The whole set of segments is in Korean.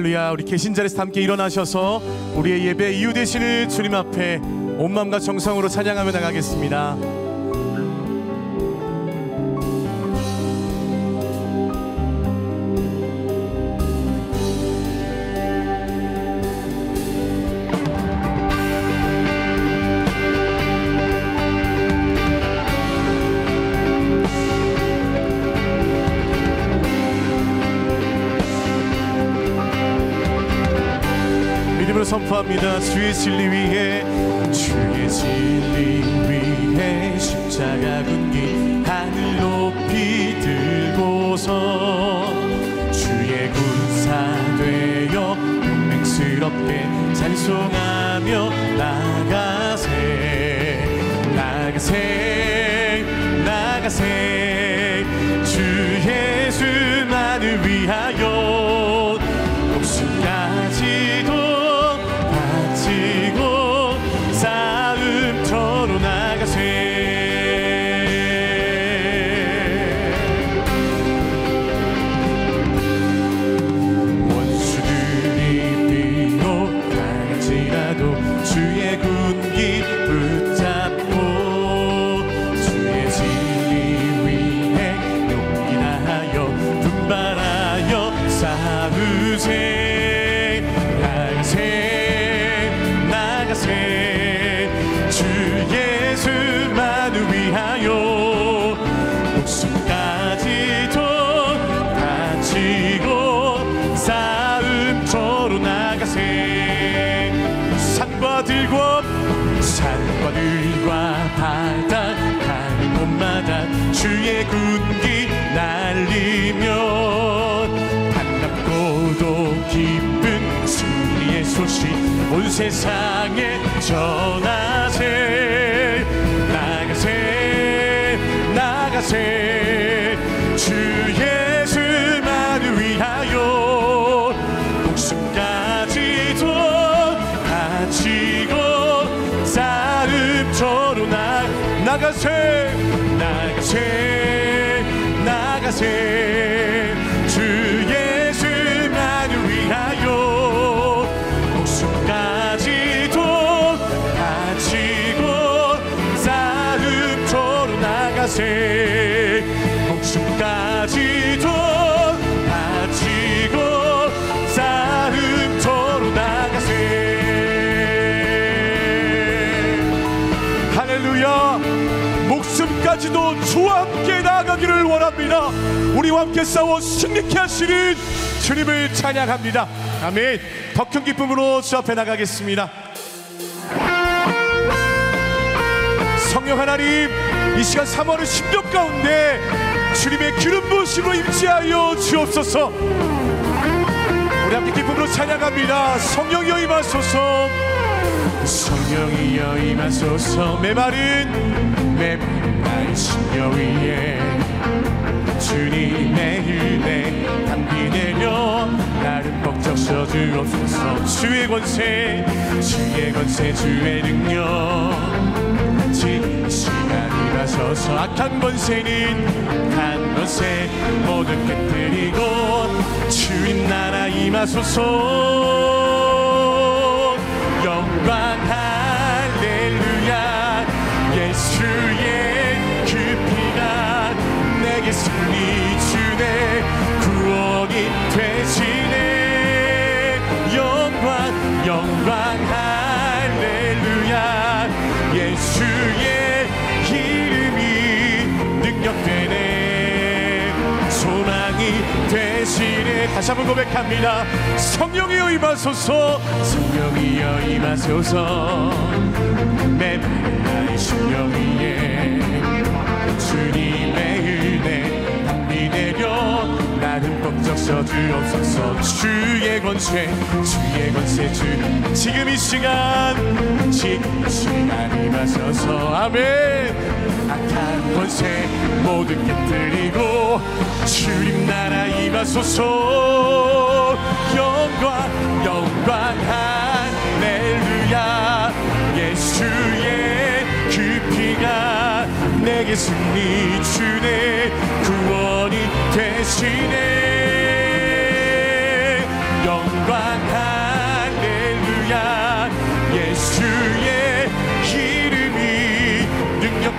할렐루야. 우리 계신 자리에서 함께 일어나셔서 우리의 예배 이유 되시는 주님 앞에 온 마음과 정성으로 찬양하며 나가겠습니다. 선포합니다. 주의 진리 위에, 주의 진리 위에 십자가 군기 하늘 높이 들고서 주의 군사 되어 용맹스럽게 찬송하며 나가세 나가세 나가세 주 예수만을 위하여 목숨까지도 싸움터로 나가세 원수들이 비롯할지라도 주의 군기 붙잡고 주의 진리 위에 용기 다하여 분발하여 싸우세 나가세 나가세 주 예수만을 위하여 목숨까지도 바치고 싸움터로 나가세 산과 들과 바다 가는 곳마다 주의 군기 날리며 반갑고도 기쁜 승리의 소식 온 세상에 전하세 나가세 나가세 주 예수만을 위하여 목숨까지도 바치고 싸움터로 나가세 나가세 나가세 주 예수만을 위하여 목숨까지도 바치고 싸움터로 나가세 목숨까지도 바치고 싸움터로 나가세 할렐루야. 목숨까지도 주와 함께 나아가기를 원합니다. 우리와 함께 싸워 승리케 하시는 주님을 찬양합니다. 아멘. 더 큰 기쁨으로 주 앞에 나가겠습니다. 성령 하나님, 이 시간 3월의 심령 가운데 주님의 기름 부으심으로 임재하여 주옵소서. 우리 함께 기쁨으로 찬양합니다. 성령이여 임하소서. 성령이여 임하소서. 메마른 나의 심령 위에 주님의 은혜 담비 내려 나를 벅적셔 주옵소서. 주의 권세 주의 능력 지금 시간이 가셔서 악한 권세는 한 것에 모두 깨뜨리고 주님 나라 임하소서. 영광 할렐루야. 예수의 그 피가 내게 승리 주네 구원이 되시네. 영광 할렐루야. 예수의 이름이 능력되네 소망이 되시네. 다시 한번 고백합니다. 성령이여 임하소서. 성령이여 임하소서. 메마른 나의 심령 위에 주님의 은혜 담비 내려 나를 벅적셔 주옵소서. 주의 권세 지금 이 시간 임하소서. 아멘. 악한 권세 모두 깨뜨리고 주님 나라 임하소서. 영광 할렐루야. 예수의 그 피가 내게 승리 주네 구원이 되시네. 영광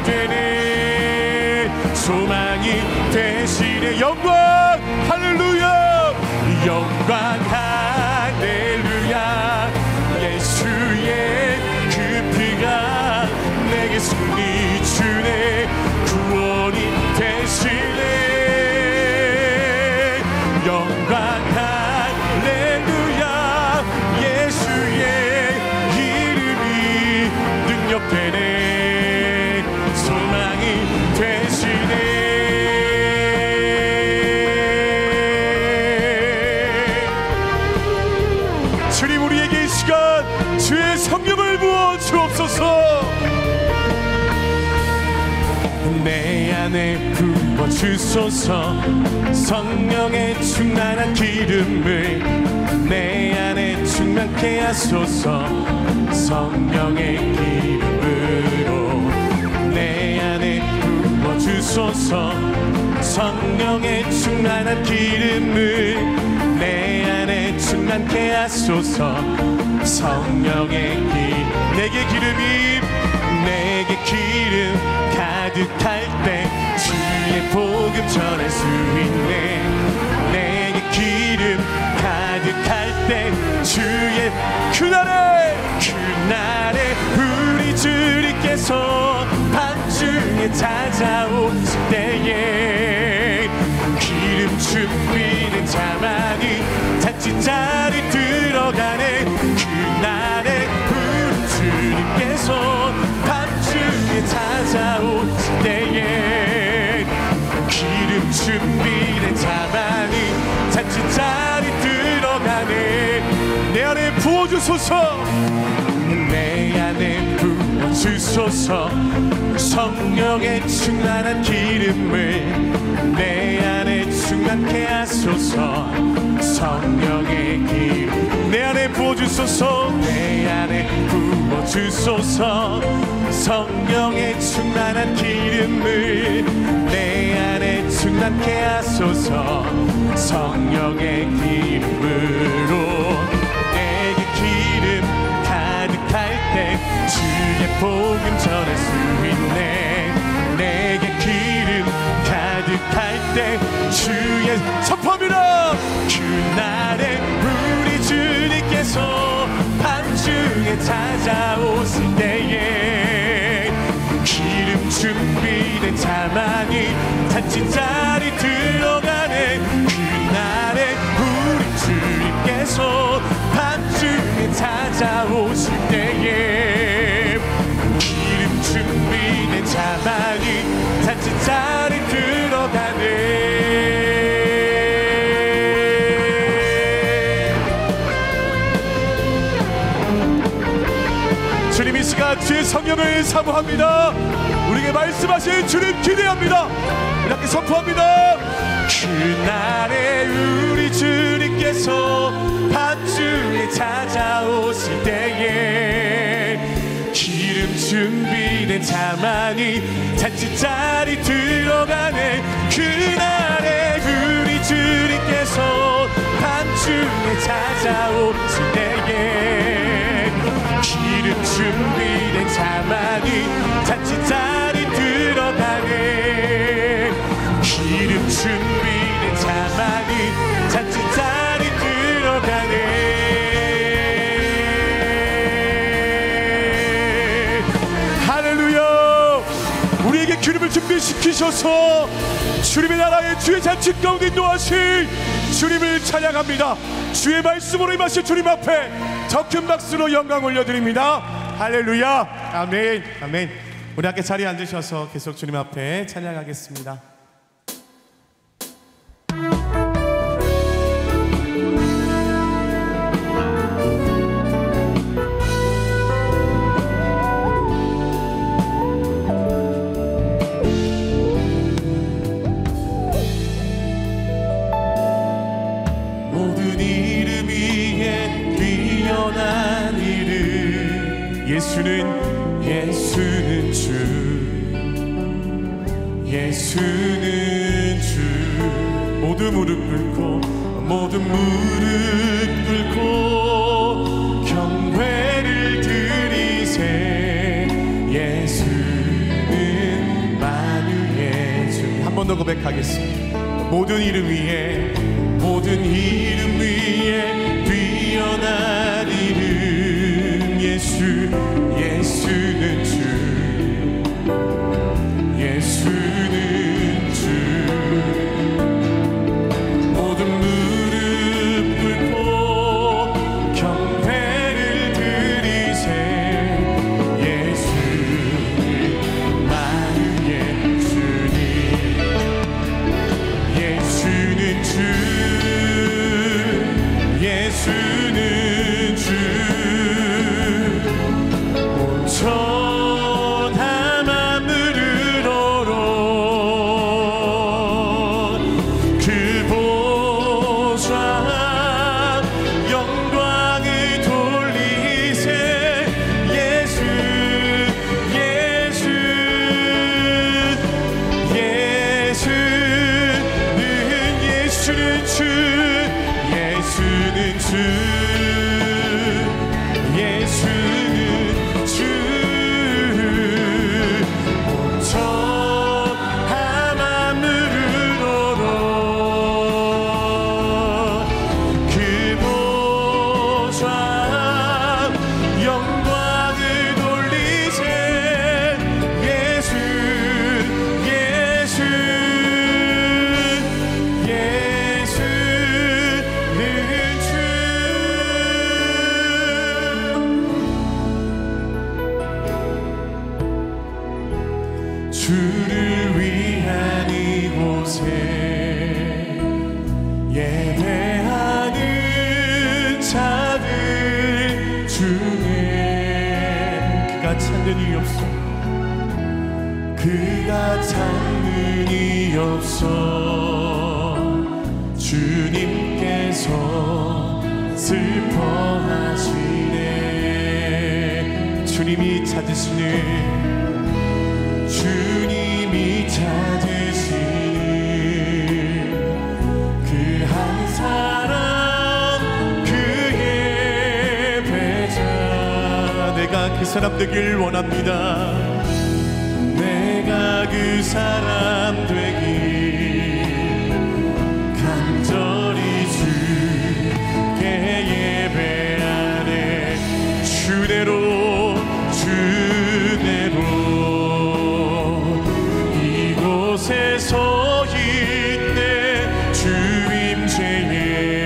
능력되네. 소망이 되시네. 영광 할렐루야, 영광 할렐루야. 예수의 그 피가 내게 승리 주네. 구원이 되시네. 영광 할렐루야. 예수의 이름이 능력되네. 소망이 되시네. 주님, 우리에게 이 시간 주의 성령을 부어 주옵소서. 내 안에 부어 주소서. 성령의 충만한 기름을 내 안에 충만케 하소서. 성령의 기름으로 내 안에 부어 주소서. 성령의 충만한 기름을 내 안에 충만케 하소서. 성령의 내게 기름이 내게 기름 가득할 때 주의 복음 전할 수 있네. 내게 기름 가득할 때 주의 그날에 우리 주님께서 밤중에 찾아오실 때에 기름 준비된 자만이 잔치자리 들어가네. 그날에 우리 주님께서 밤중에 찾아오실 때에 기름 준비된 자만이 잔치자리 들어가네. 내 안에 부어주소서. 내 안에 부어주소서. 성령의 충만한 기름을 내 안에 충만케 하소서. 성령의 기름 내 안에 부어주소서. 내 안에 부어주소서. 성령의 충만한 기름을 내 안에 충만케 하소서. 성령의 기름으로 내게 기름 가득할 때 주의 복음 전할 수 있네. 내게 기름 가득할 때 주의 선포합니다. 그날에 우리 주님께서 밤중에 찾아오실 때에 기름 준비된 자만이 잔치자리 들어가네. 그날에 우리 주님께서 밤중에 찾아오실 때에 기름 준비된 자만이 잔치자리 들어가네. 주님, 이 시간 주의 성령을 사모합니다. 우리에게 말씀하신 주님 기대합니다. 이렇게 선포합니다. 그날에 우리 주님께서 밤중에 찾아오실 때에 기름 준비된 자만이 잔치자리 들어가네. 그날에 우리 주님께서 밤중에 찾아오실 때에 기름 준비된 자만이 잔치자리 들어가네. 기름 준비된 자만이 잔치자리 들어가네. 할렐루야. 우리에게 기름을 준비시키셔서 주님의 나라의 주의 잔치 가운데 인도하실 주님을 찬양합니다. 주의 말씀으로 임하신 주님 앞에 더 큰 박수로 영광 올려드립니다. 할렐루야. 아멘. 아멘. 우리 함께 자리에 앉으셔서 계속 주님 앞에 찬양하겠습니다. 모든 이름 위에 뛰어난 이름 예수는 주, 예수는 주. 모든 무릎 꿇고 경배를 드리세. 예수는 더 고백하겠습니다. 모든 이름 위에 뛰어난 이름 예수. 예수는 주, 예수는 주. 모든 무릎 꿇고 경배를 드리세. 예수는 나의 주님. 예수는 주, 예수는 주. 온천하 만물을 얼어 그 보좌 영광을 돌리세. 예수, 예수, 예수는 주, 예수는 주, 예수는 주. 온천하 만물을 얼어 그 보좌 영광을 돌리세. 예수, 예수, 주를 위한 이곳에 예배하는 자들 중에 그가 찾는 이 없어. 그가 찾는 이 없어. 주님께서 슬퍼하시네. 주님이 찾으시는, 주님이 찾으시는 그 한 사람, 그의 배자. 내가 그 사람 되길 원합니다. 내가 그 사람 되길 간절히 주께 예배하네. 주대로 주대로 이곳에 서 있네. 주임제에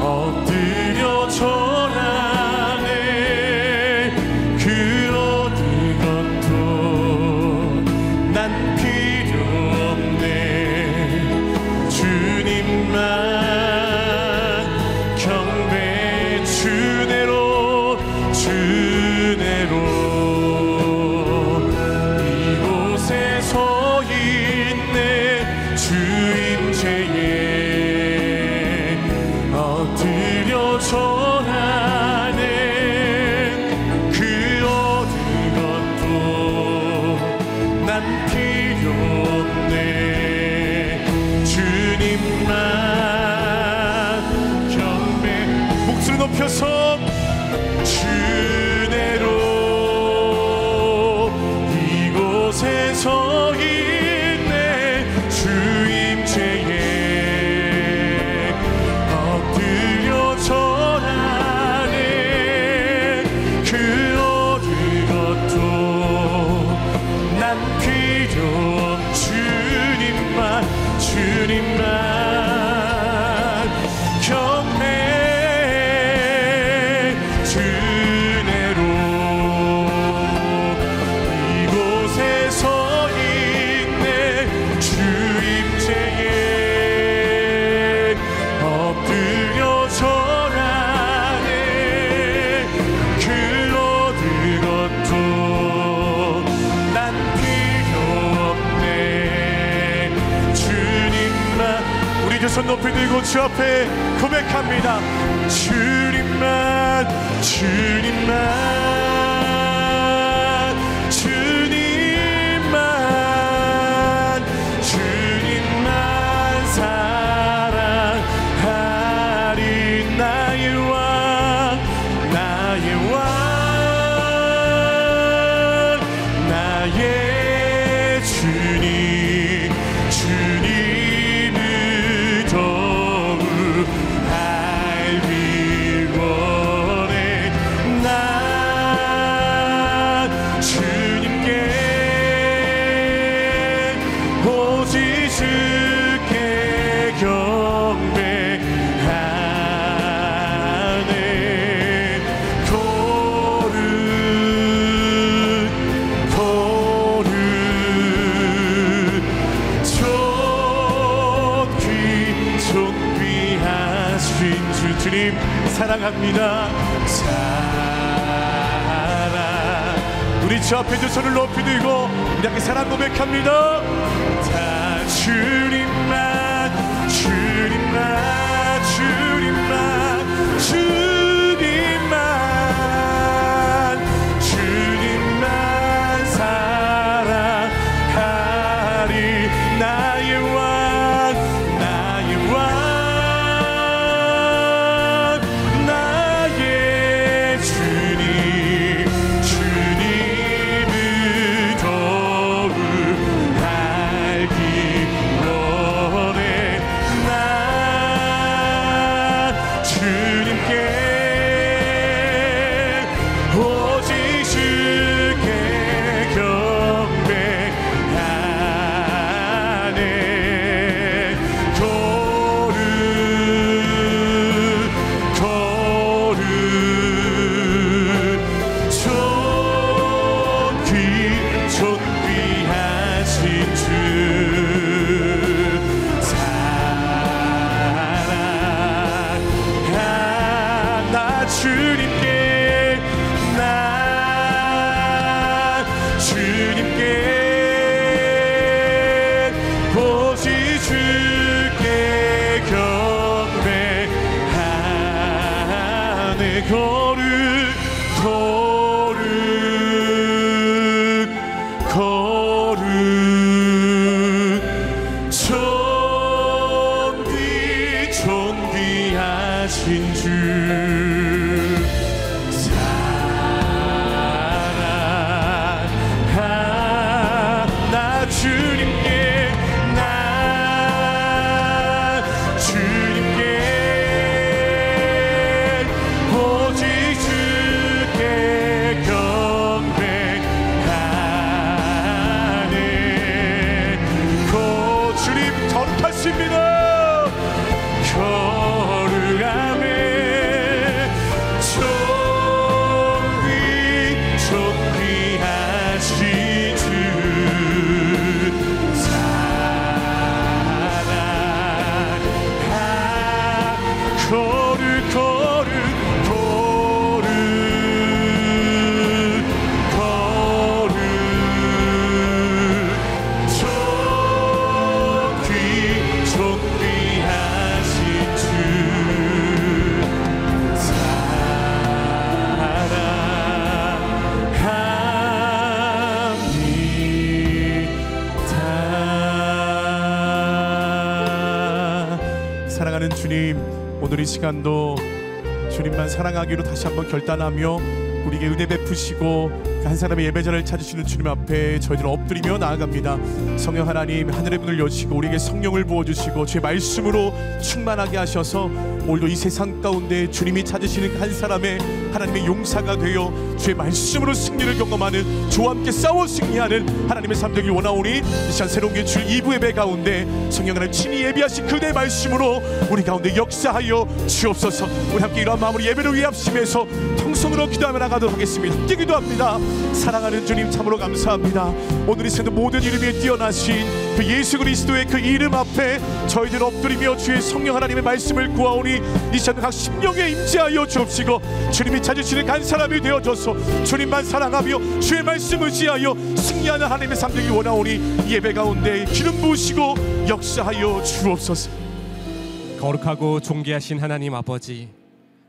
엎드려 절하네. 그 어느 것도 난 필요 없네. 주님만 경배. 주대로 주대로 이곳에 서 있네. 주임제에 엎드려 절하네. 그 어느 것도 난 필요 없네. 주님만 경배. 목소리 높여서 주대로 이곳에 서 있네. 주임제에 엎드려 절하네. 그 어느 것도 난 필요 없. 주님만, 주님만 경배. 주대로 이곳에 서 있네. 주임제에 엎드려 절하네. 그 어느 것도 난 필요 없네. 주님만. 우리 두 손 높이 들고 주 앞에 고백합니다. 주님만, 주님만, 주님만, 주님만 사랑하리. 나의 왕, 나의 왕, 나의 주님. 주님 사랑합니다. 사랑. 우리 주 앞에 두 손을 높이 들고 우리 함께 사랑 고백합니다. 다 주님만 주님만 주님만 주님만 주님만 사랑하리. 나의 왕 나의 왕 나의 주님 주님을 더욱 알기 원해. 나 주님께 오직 주께 경배하네. 거룩 거룩 존귀하신 주 사랑하. 나 주님께 나 주님께 오직 주께 경배하네. 거룩 거룩 거룩 존귀하신 주 사랑하. 나 주님께 나 주님께 오직 주께 경배하네. 주님 거룩하십니다. 거룩하네. 존귀하신 주 사랑하. 거룩 거룩 거룩 거룩 존귀하신 주 사랑합니다. 사랑하는 주님, 오늘 이 시간도 주님만 사랑하기로 다시 한번 결단하며 우리에게 은혜 베푸시고 그 한 사람의 예배자를 찾으시는 주님 앞에 저희들 엎드리며 나아갑니다. 성령 하나님, 하늘의 문을 여시고 우리에게 성령을 부어주시고 주의 말씀으로 충만하게 하셔서 오늘도 이 세상 가운데 주님이 찾으시는 한 사람의 하나님의 용사가 되어 주의 말씀으로 승리를 경험하는 주와 함께 싸워 승리하는 하나님의 삶 되길 원하오니 이 시간 새로운 게 주 2부 예배 가운데 성령 하나님 친히 예비하신 그대의 말씀으로 우리 가운데 역사하여 주옵소서. 우리 함께 이러한 마음으로 예배를 위해 합심해서 통성으로 기도하며 나가도록 하겠습니다. 함께 기도합니다. 사랑하는 주님 참으로 감사합니다. 오늘 이 시간도 모든 이름 위에 뛰어나신 그 예수 그리스도의 그 이름 앞에 저희들 엎드리며 주의 성령 하나님의 말씀을 구하오니 이 시간 각 심령에 임재하여 주옵시고 주님이 찾으시는 간 사람이 되어줘서 주님만 사랑하며 주의 말씀 의지하여 승리하는 하나님의 삶 되기 원하오니 예배 가운데 기름 부으시고 역사하여 주옵소서. 거룩하고 존귀하신 하나님 아버지,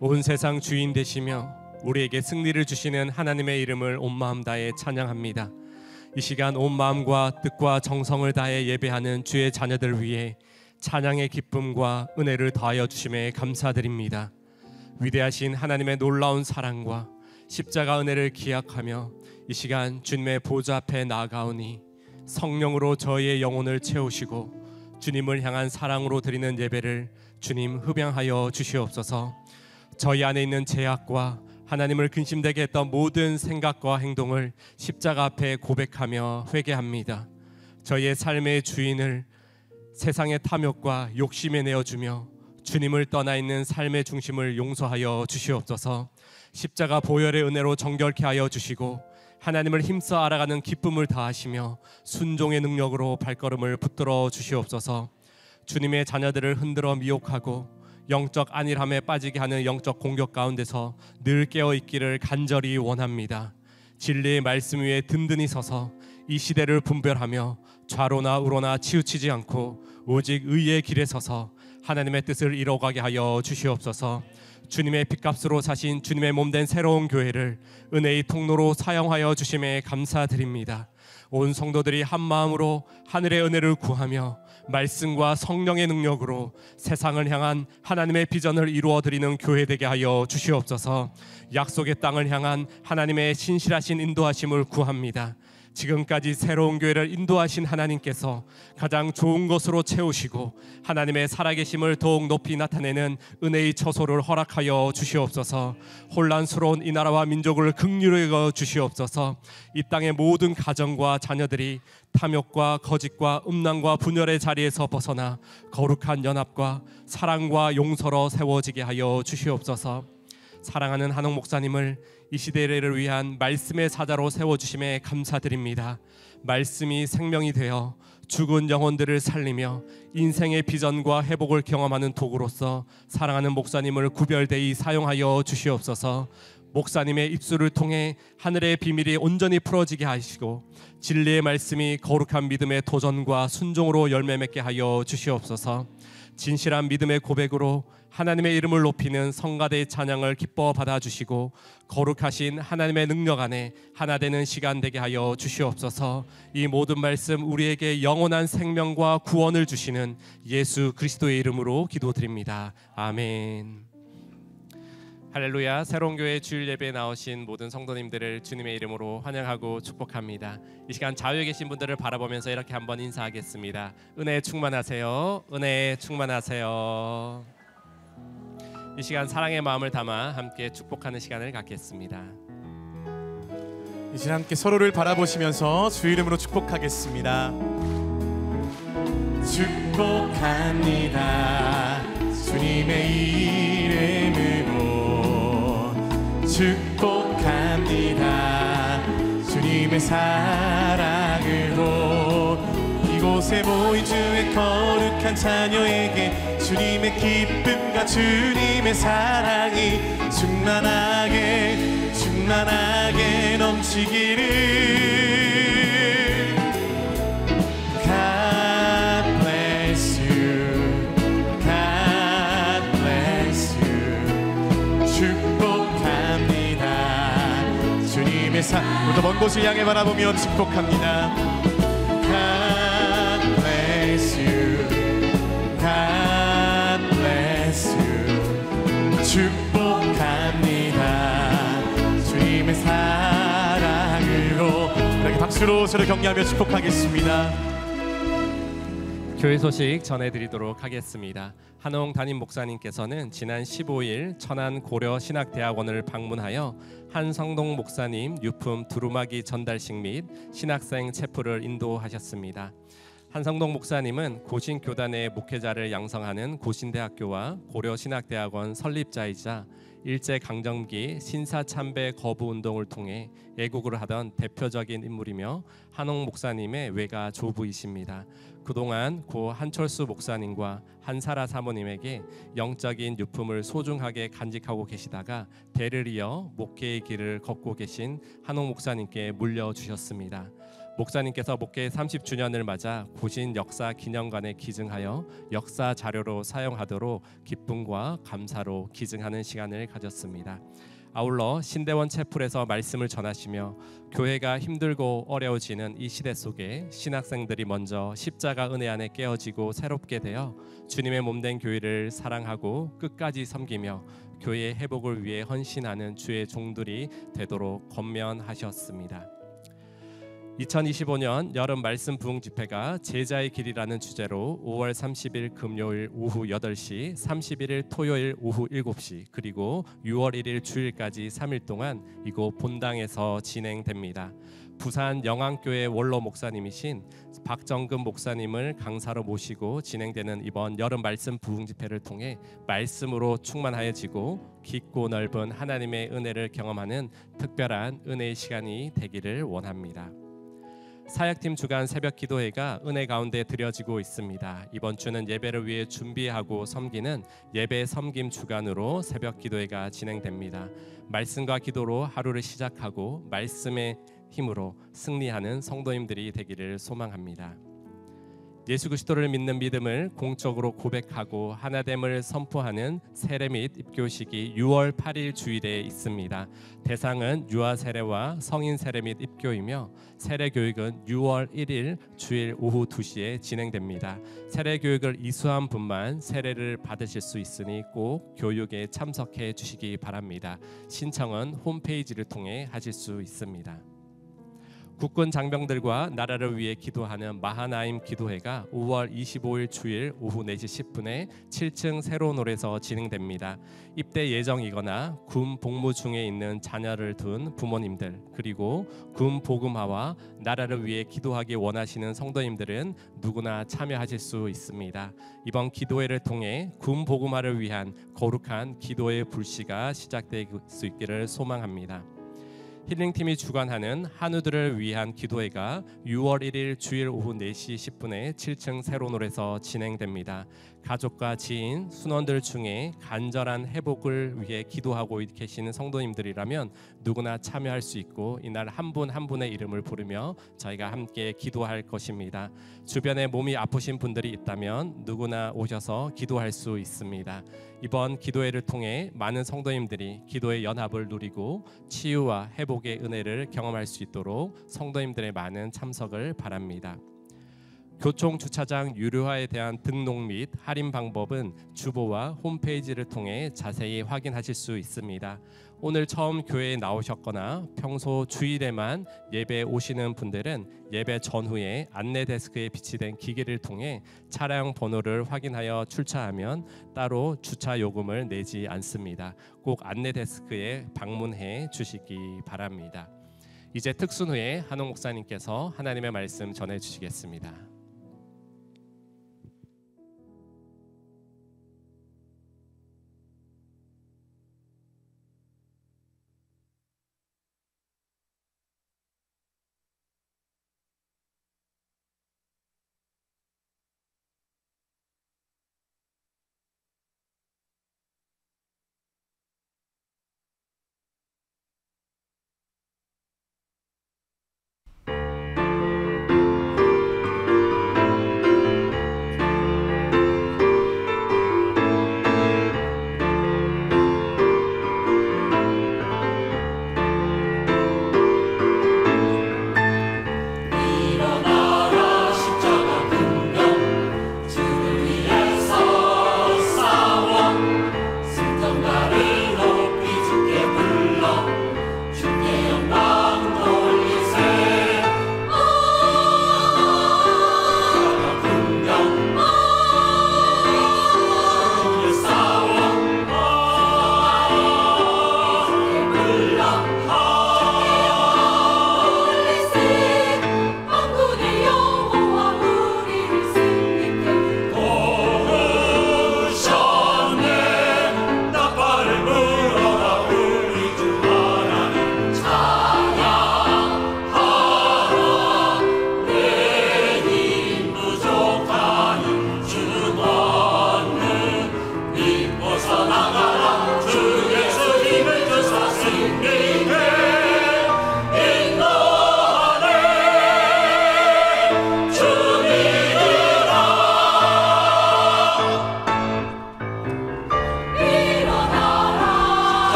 온 세상 주인 되시며 우리에게 승리를 주시는 하나님의 이름을 온 마음 다해 찬양합니다. 이 시간 온 마음과 뜻과 정성을 다해 예배하는 주의 자녀들 위해 찬양의 기쁨과 은혜를 더하여 주심에 감사드립니다. 위대하신 하나님의 놀라운 사랑과 십자가 은혜를 기약하며 이 시간 주님의 보좌 앞에 나아가오니 성령으로 저희의 영혼을 채우시고 주님을 향한 사랑으로 드리는 예배를 주님 흡양하여 주시옵소서. 저희 안에 있는 죄악과 하나님을 근심되게 했던 모든 생각과 행동을 십자가 앞에 고백하며 회개합니다. 저희의 삶의 주인을 세상의 탐욕과 욕심에 내어주며 주님을 떠나 있는 삶의 중심을 용서하여 주시옵소서. 십자가 보혈의 은혜로 정결케 하여 주시고 하나님을 힘써 알아가는 기쁨을 다하시며 순종의 능력으로 발걸음을 붙들어 주시옵소서. 주님의 자녀들을 흔들어 미혹하고 영적 안일함에 빠지게 하는 영적 공격 가운데서 늘 깨어 있기를 간절히 원합니다. 진리의 말씀 위에 든든히 서서 이 시대를 분별하며 좌로나 우로나 치우치지 않고 오직 의의 길에 서서 하나님의 뜻을 이뤄가게 하여 주시옵소서. 주님의 핏값으로 사신 주님의 몸된 새로운 교회를 은혜의 통로로 사용하여 주심에 감사드립니다. 온 성도들이 한 마음으로 하늘의 은혜를 구하며 말씀과 성령의 능력으로 세상을 향한 하나님의 비전을 이루어드리는 교회 되게 하여 주시옵소서. 약속의 땅을 향한 하나님의 신실하신 인도하심을 구합니다. 지금까지 새로운 교회를 인도하신 하나님께서 가장 좋은 것으로 채우시고 하나님의 살아계심을 더욱 높이 나타내는 은혜의 처소를 허락하여 주시옵소서. 혼란스러운 이 나라와 민족을 긍휼히 여겨 주시옵소서. 이 땅의 모든 가정과 자녀들이 탐욕과 거짓과 음란과 분열의 자리에서 벗어나 거룩한 연합과 사랑과 용서로 세워지게 하여 주시옵소서. 사랑하는 한옥 목사님을 이 시대를 위한 말씀의 사자로 세워주심에 감사드립니다. 말씀이 생명이 되어 죽은 영혼들을 살리며 인생의 비전과 회복을 경험하는 도구로서 사랑하는 목사님을 구별되이 사용하여 주시옵소서. 목사님의 입술을 통해 하늘의 비밀이 온전히 풀어지게 하시고 진리의 말씀이 거룩한 믿음의 도전과 순종으로 열매 맺게 하여 주시옵소서. 진실한 믿음의 고백으로 하나님의 이름을 높이는 성가대의 찬양을 기뻐 받아주시고 거룩하신 하나님의 능력 안에 하나 되는 시간 되게 하여 주시옵소서. 이 모든 말씀 우리에게 영원한 생명과 구원을 주시는 예수 그리스도의 이름으로 기도드립니다. 아멘. 할렐루야. 새로운 교회 주일 예배에 나오신 모든 성도님들을 주님의 이름으로 환영하고 축복합니다. 이 시간 좌우에 계신 분들을 바라보면서 이렇게 한번 인사하겠습니다. 은혜에 충만하세요. 은혜에 충만하세요. 이 시간 사랑의 마음을 담아 함께 축복하는 시간을 갖겠습니다. 이제 함께 서로를 바라보시면서 주 이름으로 축복하겠습니다. 축복합니다. 주님의 이름으로 축복합니다. 주님의 사랑으로 이곳에 모인 주의 거룩한 자녀에게 주님의 기쁨과 주님의 사랑이 충만하게 넘치기를. God bless you, God bless you. 축복합니다. 주님의 우리도 먼 곳을 향해 바라보며 축복합니다. God bless you, God bless you. 축복합니다. 주님의 사랑으로. 이렇게 박수로 서로 격려하며 축복하겠습니다. 교회 소식 전해드리도록 하겠습니다. 한홍 담임 목사님께서는 지난 15일 천안 고려 신학대학원을 방문하여 한성동 목사님 유품 두루마기 전달식 및 신학생 체프를 인도하셨습니다. 한성동 목사님은 고신교단의 목회자를 양성하는 고신대학교와 고려신학대학원 설립자이자 일제강점기 신사참배 거부운동을 통해 애국을 하던 대표적인 인물이며 한홍 목사님의 외가 조부이십니다. 그동안 고 한철수 목사님과 한사라 사모님에게 영적인 유품을 소중하게 간직하고 계시다가 대를 이어 목회의 길을 걷고 계신 한홍 목사님께 물려주셨습니다. 목사님께서 목회 30주년을 맞아 고신 역사 기념관에 기증하여 역사 자료로 사용하도록 기쁨과 감사로 기증하는 시간을 가졌습니다. 아울러 신대원 채플에서 말씀을 전하시며 교회가 힘들고 어려워지는 이 시대 속에 신학생들이 먼저 십자가 은혜 안에 깨어지고 새롭게 되어 주님의 몸된 교회를 사랑하고 끝까지 섬기며 교회의 회복을 위해 헌신하는 주의 종들이 되도록 권면하셨습니다. 2025년 여름 말씀 부흥 집회가 제자의 길이라는 주제로 5월 30일 금요일 오후 8시, 31일 토요일 오후 7시, 그리고 6월 1일 주일까지 3일 동안 이곳 본당에서 진행됩니다. 부산 영안교회 원로 목사님이신 박정금 목사님을 강사로 모시고 진행되는 이번 여름 말씀 부흥 집회를 통해 말씀으로 충만하여지고 깊고 넓은 하나님의 은혜를 경험하는 특별한 은혜의 시간이 되기를 원합니다. 사역팀 주간 새벽 기도회가 은혜 가운데 드려지고 있습니다. 이번 주는 예배를 위해 준비하고 섬기는 예배 섬김 주간으로 새벽 기도회가 진행됩니다. 말씀과 기도로 하루를 시작하고 말씀의 힘으로 승리하는 성도님들이 되기를 소망합니다. 예수 그리스도를 믿는 믿음을 공적으로 고백하고 하나됨을 선포하는 세례 및 입교식이 6월 8일 주일에 있습니다. 대상은 유아 세례와 성인 세례 및 입교이며 세례 교육은 6월 1일 주일 오후 2시에 진행됩니다. 세례 교육을 이수한 분만 세례를 받으실 수 있으니 꼭 교육에 참석해 주시기 바랍니다. 신청은 홈페이지를 통해 하실 수 있습니다. 국군 장병들과 나라를 위해 기도하는 마하나임 기도회가 5월 25일 주일 오후 4시 10분에 7층 새로운 홀에서 진행됩니다. 입대 예정이거나 군 복무 중에 있는 자녀를 둔 부모님들, 그리고 군 복음화와 나라를 위해 기도하기 원하시는 성도님들은 누구나 참여하실 수 있습니다. 이번 기도회를 통해 군 복음화를 위한 거룩한 기도의 불씨가 시작될 수 있기를 소망합니다. 힐링팀이 주관하는 한우들을 위한 기도회가 6월 1일 주일 오후 4시 10분에 7층 새로놀에서 진행됩니다. 가족과 지인, 순원들 중에 간절한 회복을 위해 기도하고 계시는 성도님들이라면 누구나 참여할 수 있고 이날 한 분 한 분의 이름을 부르며 저희가 함께 기도할 것입니다. 주변에 몸이 아프신 분들이 있다면 누구나 오셔서 기도할 수 있습니다. 이번 기도회를 통해 많은 성도님들이 기도의 연합을 누리고 치유와 회복의 은혜를 경험할 수 있도록 성도님들의 많은 참석을 바랍니다. 교총 주차장 유료화에 대한 등록 및 할인 방법은 주보와 홈페이지를 통해 자세히 확인하실 수 있습니다. 오늘 처음 교회에 나오셨거나 평소 주일에만 예배 오시는 분들은 예배 전후에 안내 데스크에 비치된 기기를 통해 차량 번호를 확인하여 출차하면 따로 주차 요금을 내지 않습니다. 꼭 안내 데스크에 방문해 주시기 바랍니다. 이제 특순 후에 한옥 목사님께서 하나님의 말씀 전해 주시겠습니다.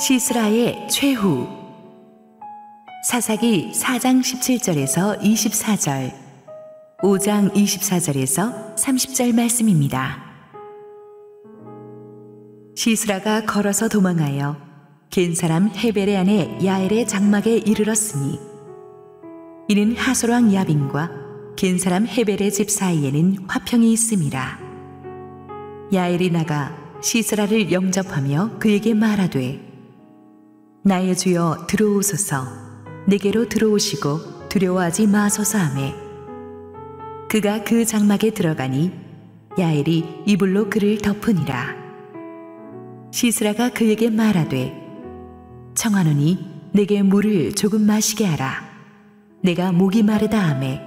시스라의 최후. 사사기 4장 17절에서 24절, 5장 24절에서 30절 말씀입니다. 시스라가 걸어서 도망하여 겐 사람 헤벨의 아내 야엘의 장막에 이르렀으니, 이는 하솔왕 야빈과 겐 사람 헤벨의 집 사이에는 화평이 있음이라. 야엘이 나가 시스라를 영접하며 그에게 말하되, 나의 주여 들어오소서, 내게로 들어오시고 두려워하지 마소서 하매, 그가 그 장막에 들어가니 야엘이 이불로 그를 덮으니라. 시스라가 그에게 말하되, 청하노니 내게 물을 조금 마시게 하라. 내가 목이 마르다 하매,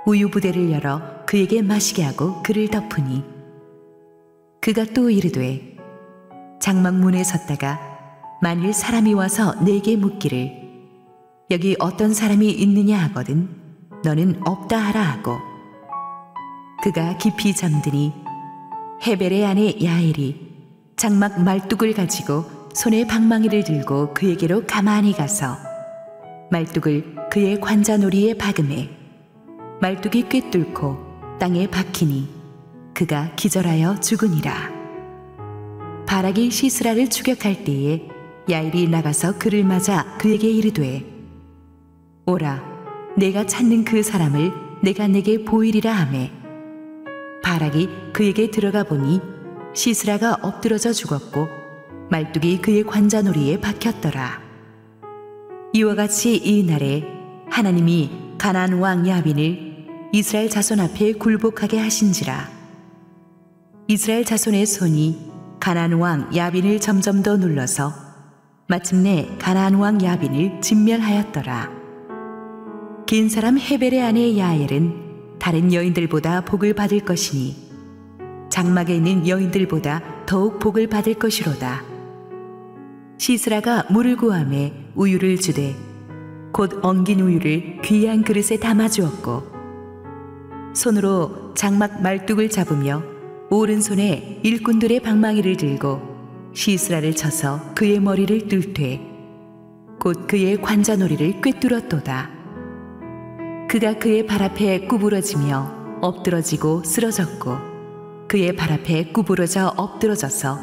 우유 부대를 열어 그에게 마시게 하고 그를 덮으니, 그가 또 이르되, 장막 문에 섰다가 만일 사람이 와서 내게 묻기를 여기 어떤 사람이 있느냐 하거든 너는 없다 하라 하고, 그가 깊이 잠드니 헤벨의 아내 야엘이 장막 말뚝을 가지고 손에 방망이를 들고 그에게로 가만히 가서 말뚝을 그의 관자놀이에 박음해 말뚝이 꿰뚫고 땅에 박히니 그가 기절하여 죽으니라. 바락이 시스라를 추격할 때에 야엘이 나가서 그를 맞아 그에게 이르되, 오라, 내가 찾는 그 사람을 내가 내게 보이리라 하매, 바락이 그에게 들어가 보니 시스라가 엎드러져 죽었고 말뚝이 그의 관자놀이에 박혔더라. 이와 같이 이 날에 하나님이 가나안 왕 야빈을 이스라엘 자손 앞에 굴복하게 하신지라. 이스라엘 자손의 손이 가나안 왕 야빈을 점점 더 눌러서 마침내 가나안 왕 야빈을 진멸하였더라. 긴 사람 헤벨의 아내 야엘은 다른 여인들보다 복을 받을 것이니 장막에 있는 여인들보다 더욱 복을 받을 것이로다. 시스라가 물을 구하매 우유를 주되 곧 엉긴 우유를 귀한 그릇에 담아 주었고, 손으로 장막 말뚝을 잡으며 오른손에 일꾼들의 방망이를 들고 시스라를 쳐서 그의 머리를 뚫되 곧 그의 관자놀이를 꿰뚫었도다. 그가 그의 발 앞에 구부러지며 엎드러지고 쓰러졌고 그의 발 앞에 구부러져 엎드러져서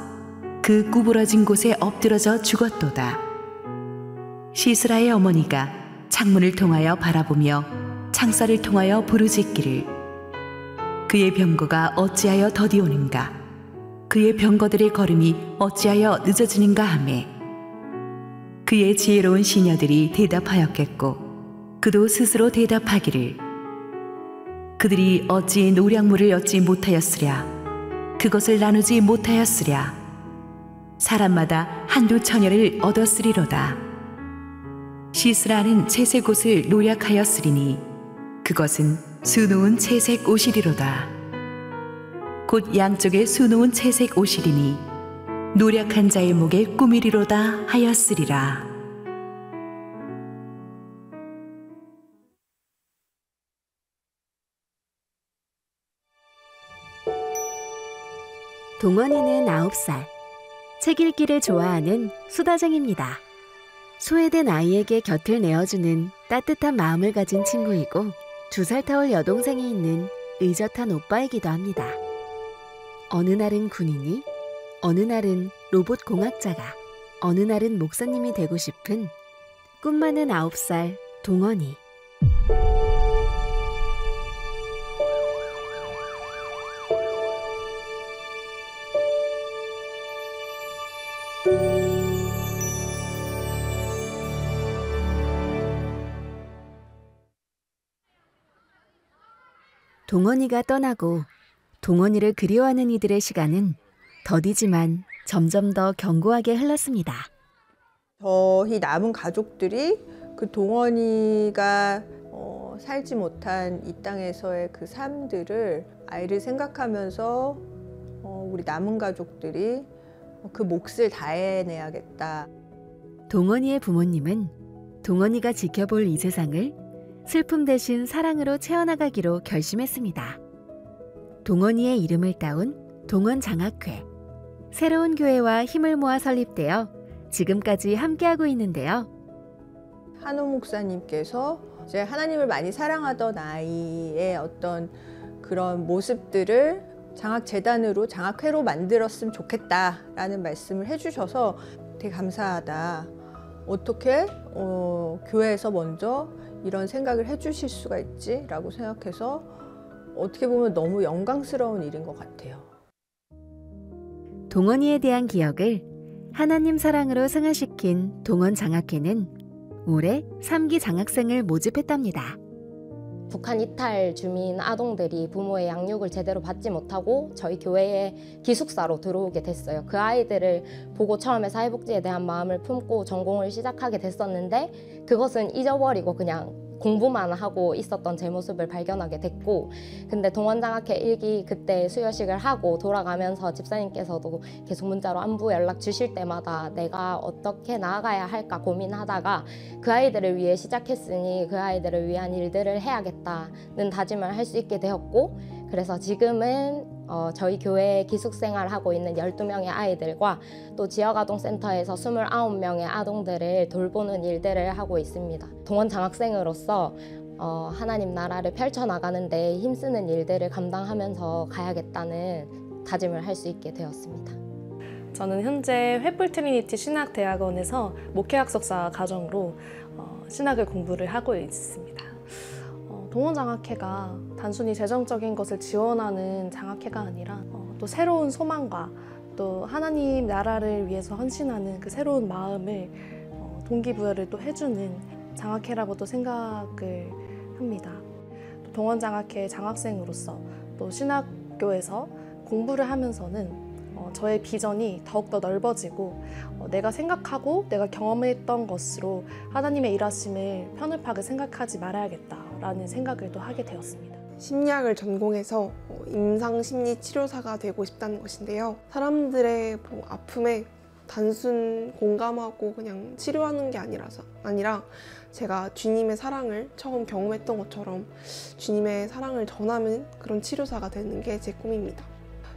그 구부러진 곳에 엎드러져 죽었도다. 시스라의 어머니가 창문을 통하여 바라보며 창살을 통하여 부르짖기를, 그의 병거가 어찌하여 더디오는가, 그의 병거들의 걸음이 어찌하여 늦어지는가 하매, 그의 지혜로운 시녀들이 대답하였겠고 그도 스스로 대답하기를, 그들이 어찌 노량물을 얻지 못하였으랴, 그것을 나누지 못하였으랴, 사람마다 한두 처녀를 얻었으리로다. 시스라는 채색 옷을 노략하였으리니 그것은 수놓은 채색 옷이리로다. 곧 양쪽에 수놓은 채색 옷이리니 노략한 자의 목에 꾸미리로다 하였으리라. 동원이는 9살. 책 읽기를 좋아하는 수다쟁입니다. 소외된 아이에게 곁을 내어주는 따뜻한 마음을 가진 친구이고 2살 터울 여동생이 있는 의젓한 오빠이기도 합니다. 어느 날은 군인이, 어느 날은 로봇 공학자가, 어느 날은 목사님이 되고 싶은 꿈 많은 9살 동원이. 동원이가 떠나고 동원이를 그리워하는 이들의 시간은 더디지만 점점 더 견고하게 흘렀습니다. 저희 남은 가족들이 그 동원이가 살지 못한 이 땅에서의 그 삶들을 아이를 생각하면서 우리 남은 가족들이 그 몫을 다해내야겠다. 동원이의 부모님은 동원이가 지켜볼 이 세상을 슬픔 대신 사랑으로 채워나가기로 결심했습니다. 동원이의 이름을 따온 동원장학회, 새로운 교회와 힘을 모아 설립되어 지금까지 함께하고 있는데요. 한호 목사님께서 이제 하나님을 많이 사랑하던 아이의 어떤 그런 모습들을 장학재단으로 장학회로 만들었으면 좋겠다라는 말씀을 해주셔서 되게 감사하다. 어떻게 교회에서 먼저 이런 생각을 해주실 수가 있지라고 생각해서 어떻게 보면 너무 영광스러운 일인 것 같아요. 동원이에 대한 기억을 하나님 사랑으로 승화시킨 동원장학회는 올해 3기 장학생을 모집했답니다. 북한 이탈 주민 아동들이 부모의 양육을 제대로 받지 못하고 저희 교회에 기숙사로 들어오게 됐어요. 그 아이들을 보고 처음에 사회복지에 대한 마음을 품고 전공을 시작하게 됐었는데 그것은 잊어버리고 그냥 공부만 하고 있었던 제 모습을 발견하게 됐고, 근데 동원장학회 1기 그때 수여식을 하고 돌아가면서 집사님께서도 계속 문자로 안부 연락 주실 때마다 내가 어떻게 나아가야 할까 고민하다가 그 아이들을 위해 시작했으니 그 아이들을 위한 일들을 해야겠다는 다짐을 할 수 있게 되었고, 그래서 지금은 저희 교회에 기숙생활하고 있는 12명의 아이들과 또 지역아동센터에서 29명의 아동들을 돌보는 일들을 하고 있습니다. 동원장학생으로서 하나님 나라를 펼쳐나가는데 힘쓰는 일들을 감당하면서 가야겠다는 다짐을 할 수 있게 되었습니다. 저는 현재 횃불 트리니티 신학대학원에서 목회학석사 과정으로 신학을 공부를 하고 있습니다. 동원장학회가 단순히 재정적인 것을 지원하는 장학회가 아니라 또 새로운 소망과 또 하나님 나라를 위해서 헌신하는 그 새로운 마음을 동기부여를 또 해주는 장학회라고도 생각을 합니다. 또 동원장학회 장학생으로서 또 신학교에서 공부를 하면서는 저의 비전이 더욱더 넓어지고 내가 생각하고 내가 경험했던 것으로 하나님의 일하심을 편협하게 생각하지 말아야겠다라는 생각을 또 하게 되었습니다. 심리학을 전공해서 임상심리치료사가 되고 싶다는 것인데요. 사람들의 아픔에 단순 공감하고 그냥 치료하는 게 아니라 제가 주님의 사랑을 처음 경험했던 것처럼 주님의 사랑을 전하는 그런 치료사가 되는 게 제 꿈입니다.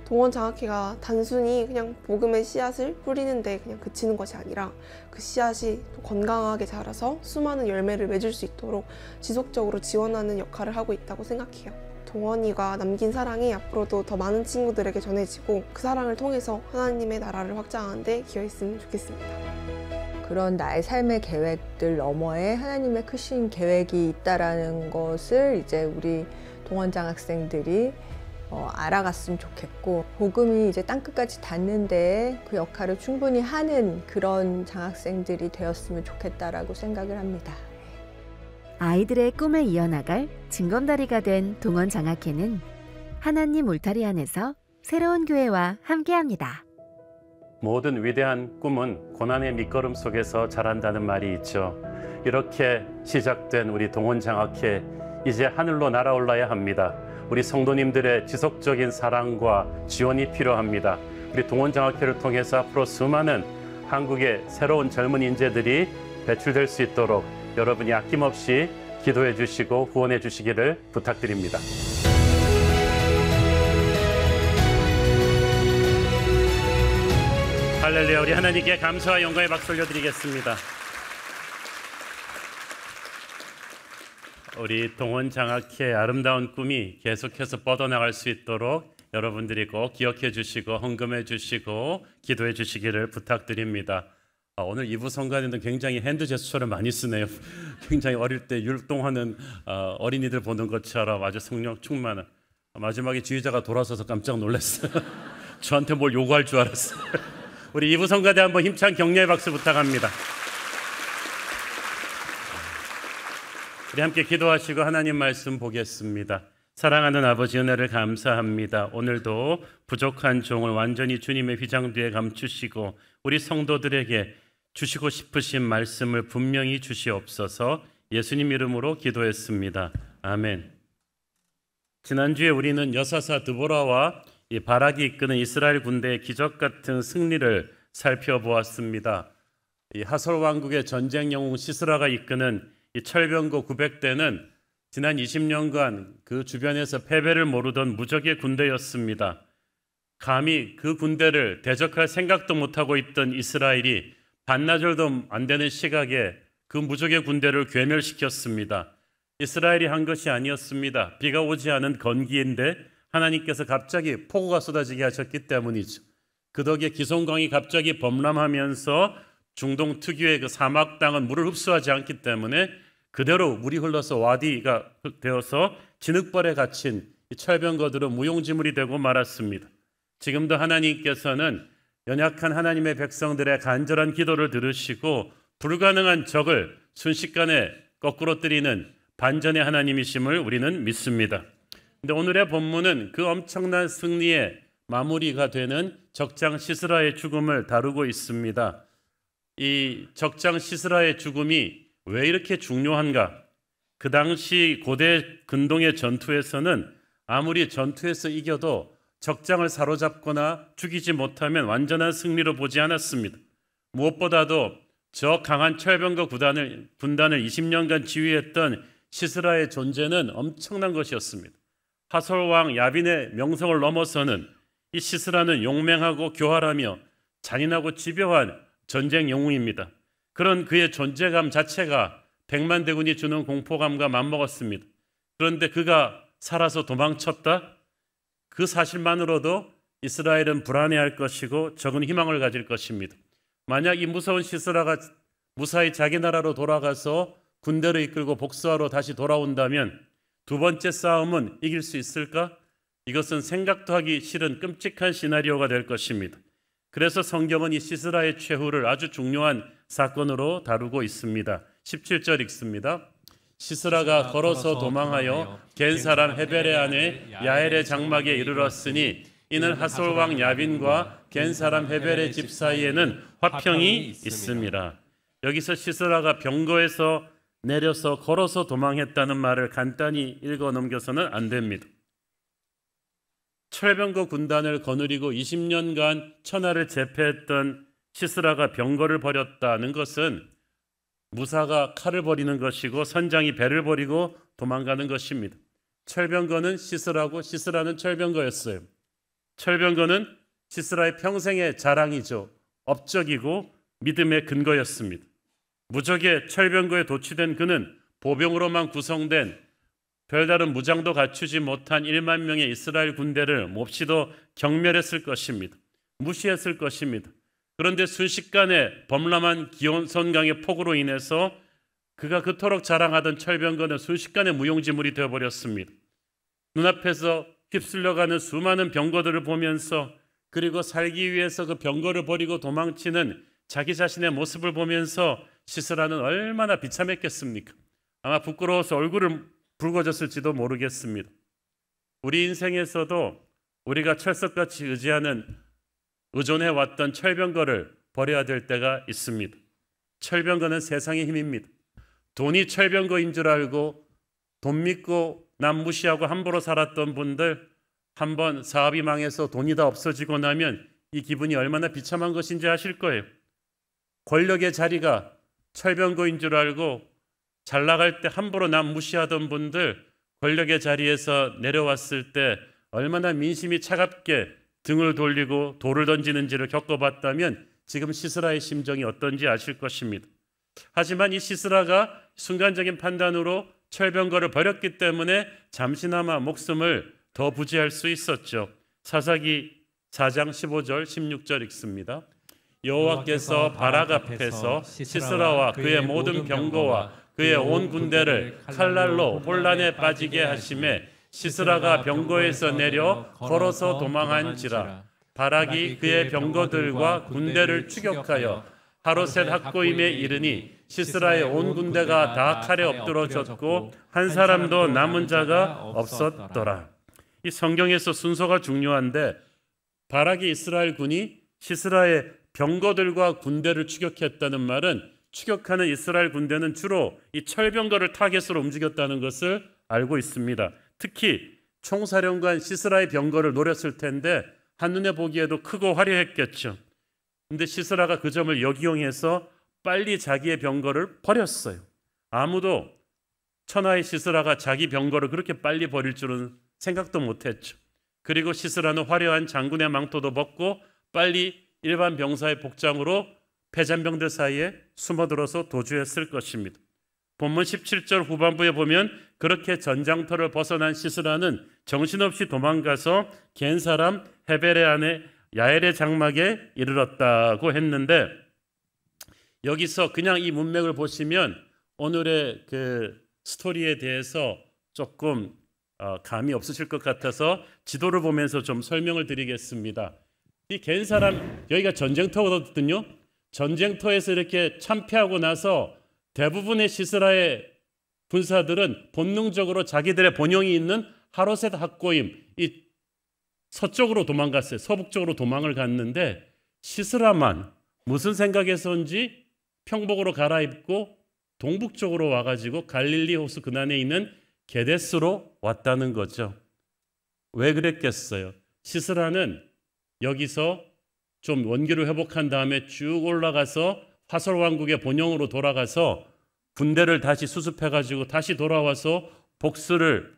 동원장학회가 단순히 그냥 복음의 씨앗을 뿌리는데 그냥 그치는 것이 아니라 그 씨앗이 건강하게 자라서 수많은 열매를 맺을 수 있도록 지속적으로 지원하는 역할을 하고 있다고 생각해요. 동원이가 남긴 사랑이 앞으로도 더 많은 친구들에게 전해지고 그 사랑을 통해서 하나님의 나라를 확장하는 데 기여했으면 좋겠습니다. 그런 나의 삶의 계획들 너머에 하나님의 크신 계획이 있다라는 것을 이제 우리 동원장학생들이 알아갔으면 좋겠고, 복음이 이제 땅끝까지 닿는데 그 역할을 충분히 하는 그런 장학생들이 되었으면 좋겠다라고 생각을 합니다. 아이들의 꿈을 이어나갈 징검다리가 된 동원장학회는 하나님 울타리 안에서 새로운 교회와 함께합니다. 모든 위대한 꿈은 고난의 밑거름 속에서 자란다는 말이 있죠. 이렇게 시작된 우리 동원장학회, 이제 하늘로 날아올라야 합니다. 우리 성도님들의 지속적인 사랑과 지원이 필요합니다. 우리 동원장학회를 통해서 앞으로 수많은 한국의 새로운 젊은 인재들이 배출될 수 있도록 여러분이 아낌없이 기도해 주시고 후원해 주시기를 부탁드립니다. 할렐루야. 우리 하나님께 감사와 영광의 박수 올려드리겠습니다. 우리 동원장학회의 아름다운 꿈이 계속해서 뻗어나갈 수 있도록 여러분들이 꼭 기억해 주시고 헌금해 주시고 기도해 주시기를 부탁드립니다. 오늘 2부 성가대는 굉장히 핸드 제스처를 많이 쓰네요. 굉장히 어릴 때 율동하는 어린이들 보는 것처럼 아주 성령 충만한. 마지막에 지휘자가 돌아서서 깜짝 놀랐어요. 저한테 뭘 요구할 줄 알았어요. 우리 2부 성가대 한번 힘찬 격려의 박수 부탁합니다. 우리 함께 기도하시고 하나님 말씀 보겠습니다. 사랑하는 아버지, 은혜를 감사합니다. 오늘도 부족한 종을 완전히 주님의 휘장 뒤에 감추시고 우리 성도들에게 주시고 싶으신 말씀을 분명히 주시옵소서. 예수님 이름으로 기도했습니다. 아멘. 지난주에 우리는 여사사 드보라와 이 바락이 이끄는 이스라엘 군대의 기적 같은 승리를 살펴보았습니다. 이 하솔 왕국의 전쟁 영웅 시스라가 이끄는 이 철병거 900대는 지난 20년간 그 주변에서 패배를 모르던 무적의 군대였습니다. 감히 그 군대를 대적할 생각도 못하고 있던 이스라엘이 반나절도 안 되는 시각에 그 무적의 군대를 괴멸시켰습니다. 이스라엘이 한 것이 아니었습니다. 비가 오지 않은 건기인데 하나님께서 갑자기 폭우가 쏟아지게 하셨기 때문이죠. 그 덕에 기송강이 갑자기 범람하면서 중동 특유의 그 사막 땅은 물을 흡수하지 않기 때문에 그대로 물이 흘러서 와디가 되어서 진흙벌에 갇힌 이 철병거들은 무용지물이 되고 말았습니다. 지금도 하나님께서는 연약한 하나님의 백성들의 간절한 기도를 들으시고 불가능한 적을 순식간에 거꾸로뜨리는 반전의 하나님이심을 우리는 믿습니다. 근데 오늘의 본문은 그 엄청난 승리의 마무리가 되는 적장 시스라의 죽음을 다루고 있습니다. 이 적장 시스라의 죽음이 왜 이렇게 중요한가? 그 당시 고대 근동의 전투에서는 아무리 전투에서 이겨도 적장을 사로잡거나 죽이지 못하면 완전한 승리로 보지 않았습니다. 무엇보다도 저 강한 철병거 군단을 20년간 지휘했던 시스라의 존재는 엄청난 것이었습니다. 하솔왕 야빈의 명성을 넘어서는 이 시스라는 용맹하고 교활하며 잔인하고 집요한 전쟁 영웅입니다. 그런 그의 존재감 자체가 100만 대군이 주는 공포감과 맞먹었습니다. 그런데 그가 살아서 도망쳤다? 그 사실만으로도 이스라엘은 불안해할 것이고 적은 희망을 가질 것입니다. 만약 이 무서운 시스라가 무사히 자기 나라로 돌아가서 군대를 이끌고 복수하러 다시 돌아온다면 두 번째 싸움은 이길 수 있을까? 이것은 생각도 하기 싫은 끔찍한 시나리오가 될 것입니다. 그래서 성경은 이 시스라의 최후를 아주 중요한 사건으로 다루고 있습니다. 17절 읽습니다. 시스라가 걸어서 도망하여 겐 사람 헤벨의 아내 야엘의 장막에 이르렀으니 이는 하솔 왕 야빈과 겐 사람 헤벨의 집 사이에는 화평이 있습니다. 여기서 시스라가 병거에서 내려서 걸어서 도망했다는 말을 간단히 읽어 넘겨서는 안 됩니다. 철병거 군단을 거느리고 20년간 천하를 제패했던 시스라가 병거를 버렸다는 것은 무사가 칼을 버리는 것이고 선장이 배를 버리고 도망가는 것입니다. 철병거는 시스라고 시스라는 철병거였어요. 철병거는 시스라의 평생의 자랑이죠. 업적이고 믿음의 근거였습니다. 무적의 철병거에 도취된 그는 보병으로만 구성된 별다른 무장도 갖추지 못한 1만 명의 이스라엘 군대를 몹시도 경멸했을 것입니다. 무시했을 것입니다. 그런데 순식간에 범람한 기온선강의 폭우로 인해서 그가 그토록 자랑하던 철병거는 순식간에 무용지물이 되어버렸습니다. 눈앞에서 휩쓸려가는 수많은 병거들을 보면서 그리고 살기 위해서 그 병거를 버리고 도망치는 자기 자신의 모습을 보면서 시스라는 얼마나 비참했겠습니까? 아마 부끄러워서 얼굴을 붉어졌을지도 모르겠습니다. 우리 인생에서도 우리가 철석같이 의존해왔던 철병거를 버려야 될 때가 있습니다. 철병거는 세상의 힘입니다. 돈이 철병거인 줄 알고 돈 믿고 남 무시하고 함부로 살았던 분들 한번 사업이 망해서 돈이 다 없어지고 나면 이 기분이 얼마나 비참한 것인지 아실 거예요. 권력의 자리가 철병거인 줄 알고 잘 나갈 때 함부로 남 무시하던 분들 권력의 자리에서 내려왔을 때 얼마나 민심이 차갑게 등을 돌리고 돌을 던지는지를 겪어봤다면 지금 시스라의 심정이 어떤지 아실 것입니다. 하지만 이 시스라가 순간적인 판단으로 철병거를 버렸기 때문에 잠시나마 목숨을 더 부지할 수 있었죠. 사사기 4장 15절 16절 읽습니다. 여호와께서 바락 앞에서 시스라와 그의 모든 병거와 그의 온 군대를 칼날로 혼란에 빠지게 하심에 시스라가 병거에서 내려 걸어서 도망한지라. 바락이 그의 병거들과 군대를 추격하여 하로셋 학고임에 이르니 시스라의 온 군대가 다 칼에 엎드러졌고 한 사람도 남은 자가 없었더라. 이 성경에서 순서가 중요한데 바락이 이스라엘 군이 시스라의 병거들과 군대를 추격했다는 말은 추격하는 이스라엘 군대는 주로 이 철병거를 타겟으로 움직였다는 것을 알고 있습니다. 특히 총사령관 시스라의 병거를 노렸을 텐데 한눈에 보기에도 크고 화려했겠죠. 근데 시스라가 그 점을 역이용해서 빨리 자기의 병거를 버렸어요. 아무도 천하의 시스라가 자기 병거를 그렇게 빨리 버릴 줄은 생각도 못했죠. 그리고 시스라는 화려한 장군의 망토도 벗고 빨리 일반 병사의 복장으로 패잔병들 사이에 숨어들어서 도주했을 것입니다. 본문 17절 후반부에 보면 그렇게 전장터를 벗어난 시스라는 정신없이 도망가서 겐 사람 헤벨의 아내 야엘의 장막에 이르렀다고 했는데, 여기서 그냥 이 문맥을 보시면 오늘의 그 스토리에 대해서 조금 감이 없으실 것 같아서 지도를 보면서 좀 설명을 드리겠습니다. 이 겐 사람, 여기가 전쟁터거든요. 전쟁터에서 이렇게 참패하고 나서 대부분의 시스라의 군사들은 본능적으로 자기들의 본영이 있는 하로셋 학고임, 이 서쪽으로 도망갔어요. 서북쪽으로 도망을 갔는데 시스라만 무슨 생각에서인지 평복으로 갈아입고 동북쪽으로 와가지고 갈릴리 호수 근안에 있는 게데스로 왔다는 거죠. 왜 그랬겠어요? 시스라는 여기서 좀 원기를 회복한 다음에 쭉 올라가서 화솔 왕국의 본영으로 돌아가서 군대를 다시 수습해가지고 다시 돌아와서 복수를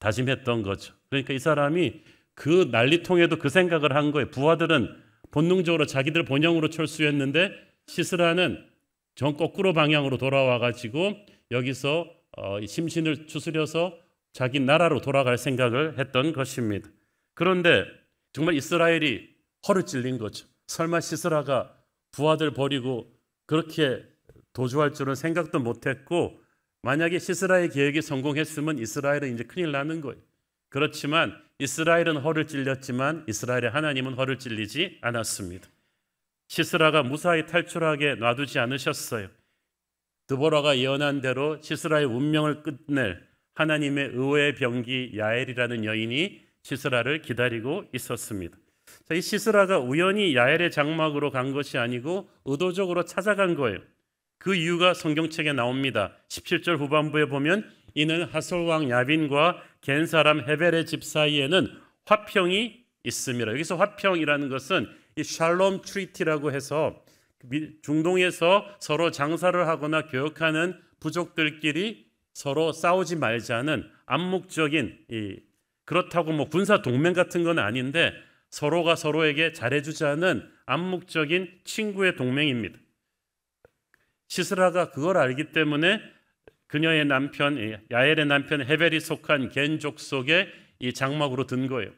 다짐했던 거죠. 그러니까 이 사람이 그 난리통에도 그 생각을 한 거예요. 부하들은 본능적으로 자기들 본영으로 철수했는데 시스라는 정 거꾸로 방향으로 돌아와가지고 여기서 심신을 추스려서 자기 나라로 돌아갈 생각을 했던 것입니다. 그런데 정말 이스라엘이 허를 찔린 거죠. 설마 시스라가 부하들 버리고 그렇게 도주할 줄은 생각도 못했고, 만약에 시스라의 계획이 성공했으면 이스라엘은 이제 큰일 나는 거예요. 그렇지만 이스라엘은 허를 찔렸지만 이스라엘의 하나님은 허를 찔리지 않았습니다. 시스라가 무사히 탈출하게 놔두지 않으셨어요. 드보라가 예언한 대로 시스라의 운명을 끝낼 하나님의 의외의 병기 야엘이라는 여인이 시스라를 기다리고 있었습니다. 자, 이 시스라가 우연히 야엘의 장막으로 간 것이 아니고 의도적으로 찾아간 거예요. 그 이유가 성경책에 나옵니다. 17절 후반부에 보면 이는 하솔 왕 야빈과 겐 사람 헤벨의 집 사이에는 화평이 있음이라. 여기서 화평이라는 것은 이 샬롬 트리티라고 해서 중동에서 서로 장사를 하거나 교역하는 부족들끼리 서로 싸우지 말자는 암묵적인, 그렇다고 뭐 군사 동맹 같은 건 아닌데 서로가 서로에게 잘해주자는 암묵적인 친구의 동맹입니다. 시스라가 그걸 알기 때문에 그녀의 남편 야엘의 남편 헤벨이 속한 겐 족속의 이 장막으로 든 거예요.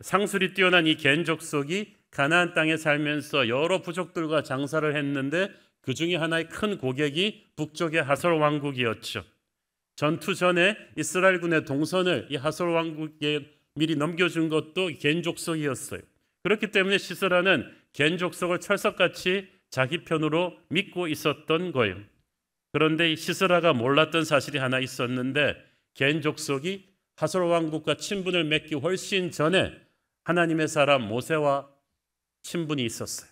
상술이 뛰어난 이 겐 족속이 가나안 땅에 살면서 여러 부족들과 장사를 했는데 그 중에 하나의 큰 고객이 북쪽의 하솔 왕국이었죠. 전투 전에 이스라엘군의 동선을 이 하솔 왕국에 미리 넘겨준 것도 겐 족속이었어요. 그렇기 때문에 시스라는 겐 족속을 철석같이 자기 편으로 믿고 있었던 거예요. 그런데 이 시스라가 몰랐던 사실이 하나 있었는데, 겐 족속이 하솔 왕국과 친분을 맺기 훨씬 전에 하나님의 사람 모세와 친분이 있었어요.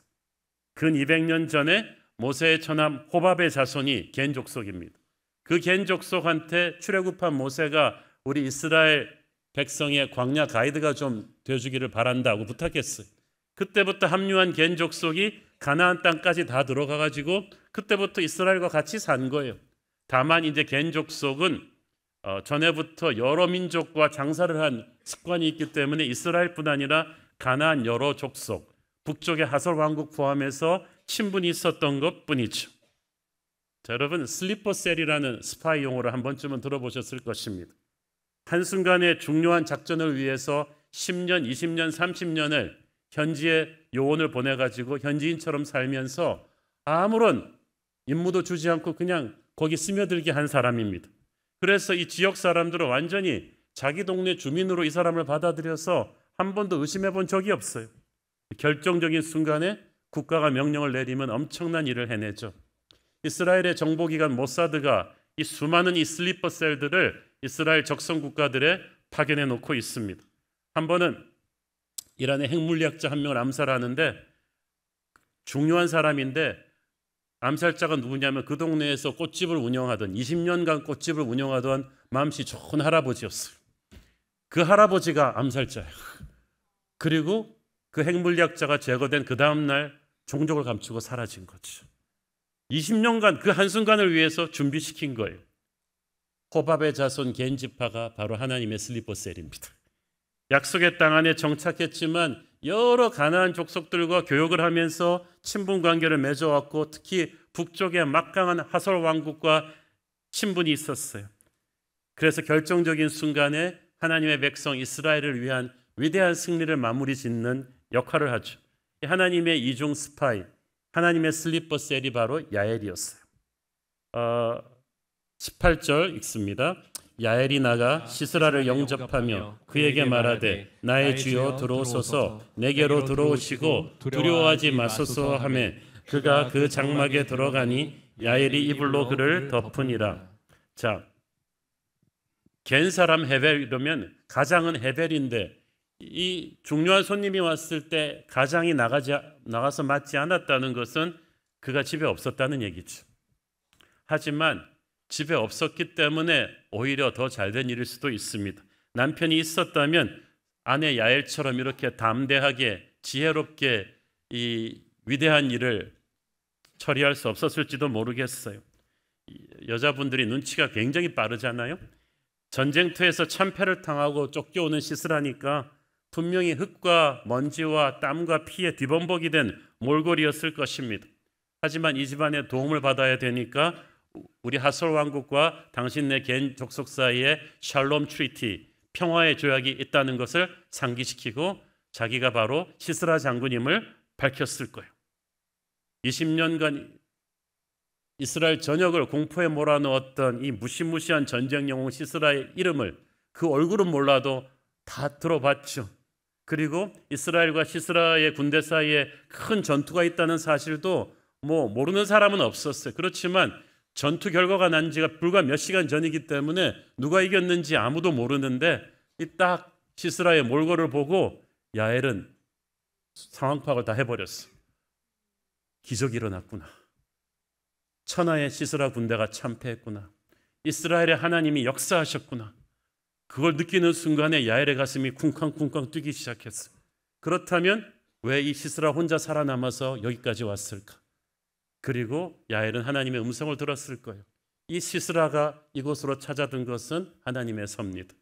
근 200년 전에 모세의 처남 호밥의 자손이 겐 족속입니다. 그 겐 족속한테 출애굽한 모세가 우리 이스라엘 백성의 광야 가이드가 좀 되어주기를 바란다고 부탁했어요. 그때부터 합류한 겐 족속이 가나안 땅까지 다 들어가가지고 그때부터 이스라엘과 같이 산 거예요. 다만 이제 겐 족속은 전에부터 여러 민족과 장사를 한 습관이 있기 때문에 이스라엘뿐 아니라 가나안 여러 족속, 북쪽의 하솔 왕국 포함해서 친분이 있었던 것뿐이죠. 자, 여러분, 슬리퍼셀이라는 스파이 용어를 한 번쯤은 들어보셨을 것입니다. 한순간에 중요한 작전을 위해서 10년, 20년, 30년을 현지에 요원을 보내가지고 현지인처럼 살면서 아무런 임무도 주지 않고 그냥 거기 스며들게 한 사람입니다. 그래서 이 지역 사람들은 완전히 자기 동네 주민으로 이 사람을 받아들여서 한 번도 의심해 본 적이 없어요. 결정적인 순간에 국가가 명령을 내리면 엄청난 일을 해내죠. 이스라엘의 정보기관 모사드가 이 수많은 이 슬리퍼 셀들을 이스라엘 적성 국가들에 파견해 놓고 있습니다. 한 번은 이란의 핵물리학자 한 명을 암살하는데, 중요한 사람인데 암살자가 누구냐면 그 동네에서 꽃집을 운영하던 20년간 꽃집을 운영하던 마음씨 좋은 할아버지였어요. 그 할아버지가 암살자예요. 그리고 그 핵물리학자가 제거된 그 다음 날 종족을 감추고 사라진 거죠. 20년간 그 한순간을 위해서 준비시킨 거예요. 호밥의 자손 겐 지파가 바로 하나님의 슬리퍼셀입니다. 약속의 땅 안에 정착했지만 여러 가나안 족속들과 교역을 하면서 친분 관계를 맺어왔고 특히 북쪽에 막강한 하솔 왕국과 친분이 있었어요. 그래서 결정적인 순간에 하나님의 백성 이스라엘을 위한 위대한 승리를 마무리 짓는 역할을 하죠. 하나님의 이중 스파이, 하나님의 슬리퍼 셀이 바로 야엘이었어요. 18절 읽습니다. 야엘이 나가 시스라를 영접하며 그에게 말하되 나의 주여 들어오소서 내게로 들어오시고 두려워하지 마소서 하며 그가 그 장막에 들어가니 야엘이 이불로 그를 덮으니라. 자, 겐 사람 헤벨 이러면 가장은 헤벨인데 이 중요한 손님이 왔을 때 가장이 나가서 맞지 않았다는 것은 그가 집에 없었다는 얘기죠. 하지만 집에 없었기 때문에 오히려 더 잘된 일일 수도 있습니다. 남편이 있었다면 아내 야엘처럼 이렇게 담대하게 지혜롭게 이 위대한 일을 처리할 수 없었을지도 모르겠어요. 여자분들이 눈치가 굉장히 빠르잖아요. 전쟁터에서 참패를 당하고 쫓겨오는 시스라니까 분명히 흙과 먼지와 땀과 피에 뒤범벅이 된 몰골이었을 것입니다. 하지만 이 집안의 도움을 받아야 되니까 우리 하솔 왕국과 당신네 겐 족속 사이에 샬롬 트리티, 평화의 조약이 있다는 것을 상기시키고 자기가 바로 시스라 장군임을 밝혔을 거예요. 20년간 이스라엘 전역을 공포에 몰아넣었던 이 무시무시한 전쟁 영웅 시스라의 이름을 그 얼굴은 몰라도 다 들어봤죠. 그리고 이스라엘과 시스라의 군대 사이에 큰 전투가 있다는 사실도 모르는 사람은 없었어요. 그렇지만 전투 결과가 난 지가 불과 몇 시간 전이기 때문에 누가 이겼는지 아무도 모르는데 이 딱 시스라의 몰골을 보고 야엘은 상황 파악을 다 해버렸어. 기적이 일어났구나. 천하의 시스라 군대가 참패했구나. 이스라엘의 하나님이 역사하셨구나. 그걸 느끼는 순간에 야엘의 가슴이 쿵쾅쿵쾅 뛰기 시작했어. 그렇다면 왜 이 시스라 혼자 살아남아서 여기까지 왔을까? 그리고 야엘은 하나님의 음성을 들었을 거예요. 이 시스라가 이곳으로 찾아든 것은 하나님의 섭니다.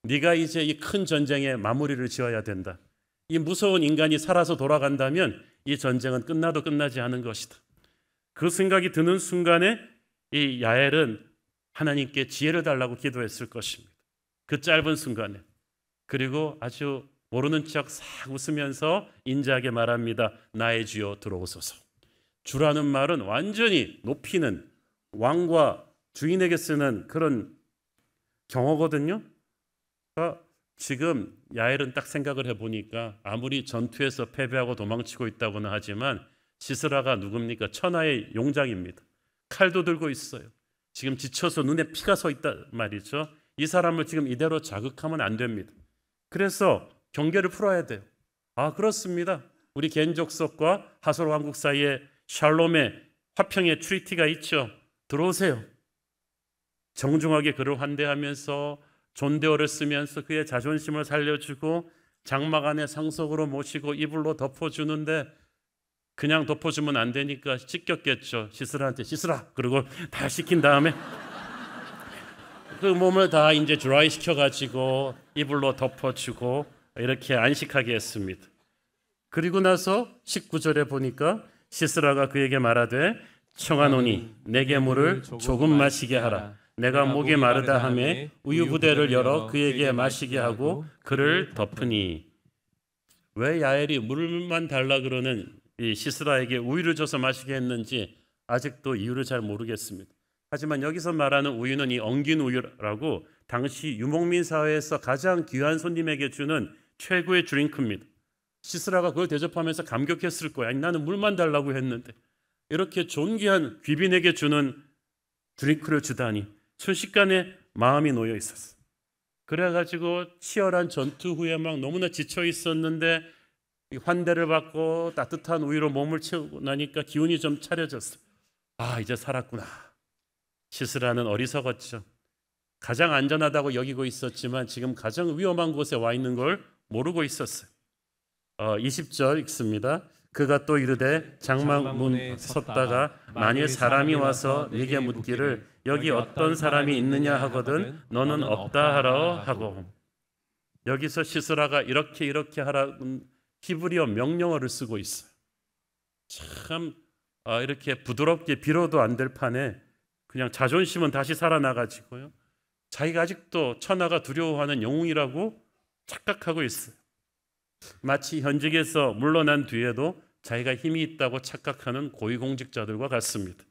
네가 이제 이 큰 전쟁의 마무리를 지어야 된다. 이 무서운 인간이 살아서 돌아간다면 이 전쟁은 끝나도 끝나지 않은 것이다. 그 생각이 드는 순간에 이 야엘은 하나님께 지혜를 달라고 기도했을 것입니다. 그 짧은 순간에. 그리고 아주 모르는 척 싹 웃으면서 인자하게 말합니다. 나의 주여 들어오소서. 주라는 말은 완전히 높이는 왕과 주인에게 쓰는 그런 경어거든요. 그러니까 지금 야엘은 딱 생각을 해보니까 아무리 전투에서 패배하고 도망치고 있다고는 하지만 시스라가 누굽니까? 천하의 용장입니다. 칼도 들고 있어요. 지금 지쳐서 눈에 피가 서 있단 말이죠. 이 사람을 지금 이대로 자극하면 안 됩니다. 그래서 경계를 풀어야 돼요. 아, 그렇습니다. 우리 겐족속과 하솔 왕국 사이에 샬롬의 화평의 트리티가 있죠. 들어오세요. 정중하게 그를 환대하면서 존대어를 쓰면서 그의 자존심을 살려주고 장막 안에 상속으로 모시고 이불로 덮어주는데 그냥 덮어주면 안 되니까 씻겼겠죠. 시스라한테 시스라 그리고 다 씻긴 다음에 그 몸을 다 이제 드라이 시켜가지고 이불로 덮어주고 이렇게 안식하게 했습니다. 그리고 나서 19절에 보니까 시스라가 그에게 말하되 청하노니 내게 물을 조금 마시게 하라. 내가 목이 마르다 하매 우유 부대를 열어 그에게 마시게 하고 그를 덮으니. 왜 야엘이 물만 달라 그러는 이 시스라에게 우유를 줘서 마시게 했는지 아직도 이유를 잘 모르겠습니다. 하지만 여기서 말하는 우유는 이 엉긴 우유라고 당시 유목민 사회에서 가장 귀한 손님에게 주는 최고의 드링크입니다. 시스라가 그걸 대접하면서 감격했을 거야. 아니, 나는 물만 달라고 했는데 이렇게 존귀한 귀빈에게 주는 드링크를 주다니. 순식간에 마음이 놓여 있었어. 그래가지고 치열한 전투 후에 막 너무나 지쳐 있었는데 환대를 받고 따뜻한 우유로 몸을 채우고 나니까 기운이 좀 차려졌어. 아, 이제 살았구나. 시스라는 어리석었죠. 가장 안전하다고 여기고 있었지만 지금 가장 위험한 곳에 와 있는 걸 모르고 있었어요. 20절 읽습니다. 그가 또 이르되 장막 문에 섰다가 만일 사람이 와서 네게 묻기를 여기 어떤 사람이 있느냐 하거든 너는 없다 하라 하고. 여기서 시스라가 이렇게 하라 히브리어 명령어를 쓰고 있어요. 참 이렇게 부드럽게 빌어도 안 될 판에 그냥 자존심은 다시 살아나가지고요. 자기가 아직도 천하가 두려워하는 영웅이라고 착각하고 있어요. 마치 현직에서 물러난 뒤에도 자기가 힘이 있다고 착각하는 고위공직자들과 같습니다.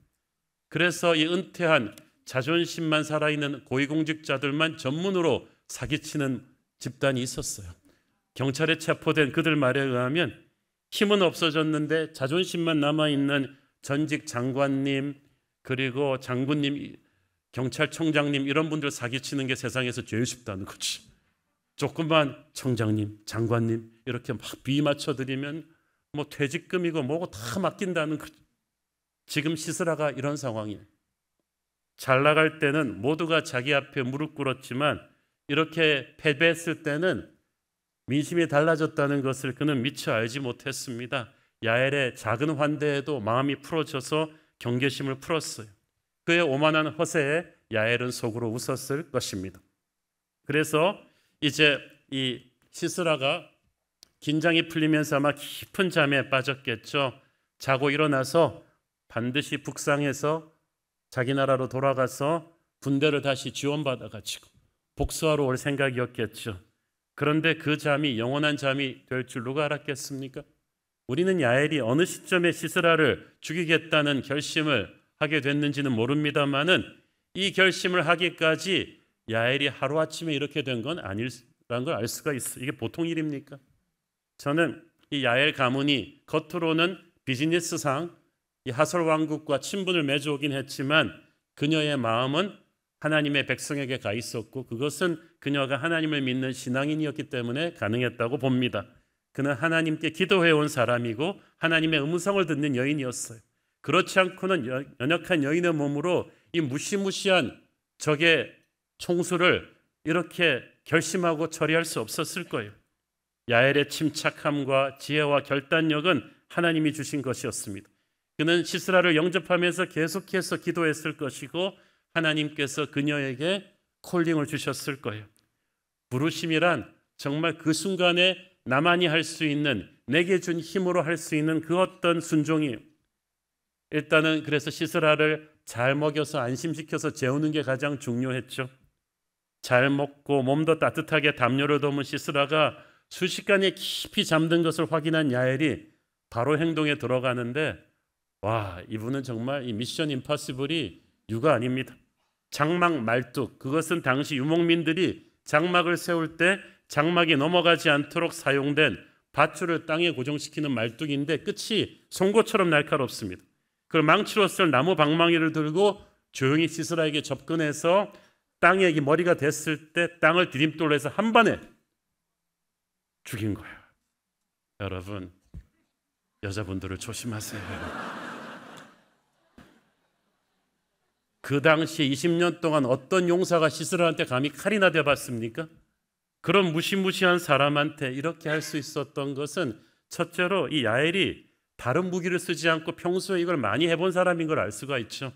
그래서 이 은퇴한 자존심만 살아있는 고위공직자들만 전문으로 사기치는 집단이 있었어요. 경찰에 체포된 그들 말에 의하면 힘은 없어졌는데 자존심만 남아있는 전직 장관님, 그리고 장군님, 경찰청장님 이런 분들 사기치는 게 세상에서 제일 쉽다는 거지. 조금만 청장님, 장관님 이렇게 막 비위 맞춰드리면 뭐 퇴직금이고 뭐고 다 맡긴다는 거지. 지금 시스라가 이런 상황이에요. 잘 나갈 때는 모두가 자기 앞에 무릎 꿇었지만 이렇게 패배했을 때는 민심이 달라졌다는 것을 그는 미처 알지 못했습니다. 야엘의 작은 환대에도 마음이 풀어져서 경계심을 풀었어요. 그의 오만한 허세에 야엘은 속으로 웃었을 것입니다. 그래서 이제 이 시스라가 긴장이 풀리면서 아마 깊은 잠에 빠졌겠죠. 자고 일어나서 반드시 북상해서 자기 나라로 돌아가서 군대를 다시 지원받아가지고 복수하러 올 생각이었겠죠. 그런데 그 잠이 영원한 잠이 될 줄 누가 알았겠습니까? 우리는 야엘이 어느 시점에 시스라를 죽이겠다는 결심을 하게 됐는지는 모릅니다만은 이 결심을 하기까지 야엘이 하루아침에 이렇게 된 건 아니라는 걸 알 수가 있어요. 이게 보통 일입니까? 저는 이 야엘 가문이 겉으로는 비즈니스상 이 하솔 왕국과 친분을 맺어오긴 했지만 그녀의 마음은 하나님의 백성에게 가 있었고 그것은 그녀가 하나님을 믿는 신앙인이었기 때문에 가능했다고 봅니다. 그는 하나님께 기도해온 사람이고 하나님의 음성을 듣는 여인이었어요. 그렇지 않고는 연약한 여인의 몸으로 이 무시무시한 적의 총수를 이렇게 결심하고 처리할 수 없었을 거예요. 야엘의 침착함과 지혜와 결단력은 하나님이 주신 것이었습니다. 그는 시스라를 영접하면서 계속해서 기도했을 것이고 하나님께서 그녀에게 콜링을 주셨을 거예요. 부르심이란 정말 그 순간에 나만이 할 수 있는, 내게 준 힘으로 할 수 있는 그 어떤 순종이에요. 일단은 그래서 시스라를 잘 먹여서 안심시켜서 재우는 게 가장 중요했죠. 잘 먹고 몸도 따뜻하게 담요를 덮은 시스라가 순식간에 깊이 잠든 것을 확인한 야엘이 바로 행동에 들어가는데 와, 이분은 정말 이 미션 임파서블이 유가 아닙니다. 장막 말뚝, 그것은 당시 유목민들이 장막을 세울 때 장막이 넘어가지 않도록 사용된 밧줄을 땅에 고정시키는 말뚝인데 끝이 송곳처럼 날카롭습니다. 그걸 망치로 쓸 나무 방망이를 들고 조용히 시스라에게 접근해서 땅에 머리가 됐을 때 땅을 디딤돌로 해서 한 번에 죽인 거예요. 여러분, 여자분들을 조심하세요. 그 당시에 20년 동안 어떤 용사가 시스라한테 감히 칼이나 대봤습니까? 그런 무시무시한 사람한테 이렇게 할 수 있었던 것은 첫째로 이 야엘이 다른 무기를 쓰지 않고 평소에 이걸 많이 해본 사람인 걸 알 수가 있죠.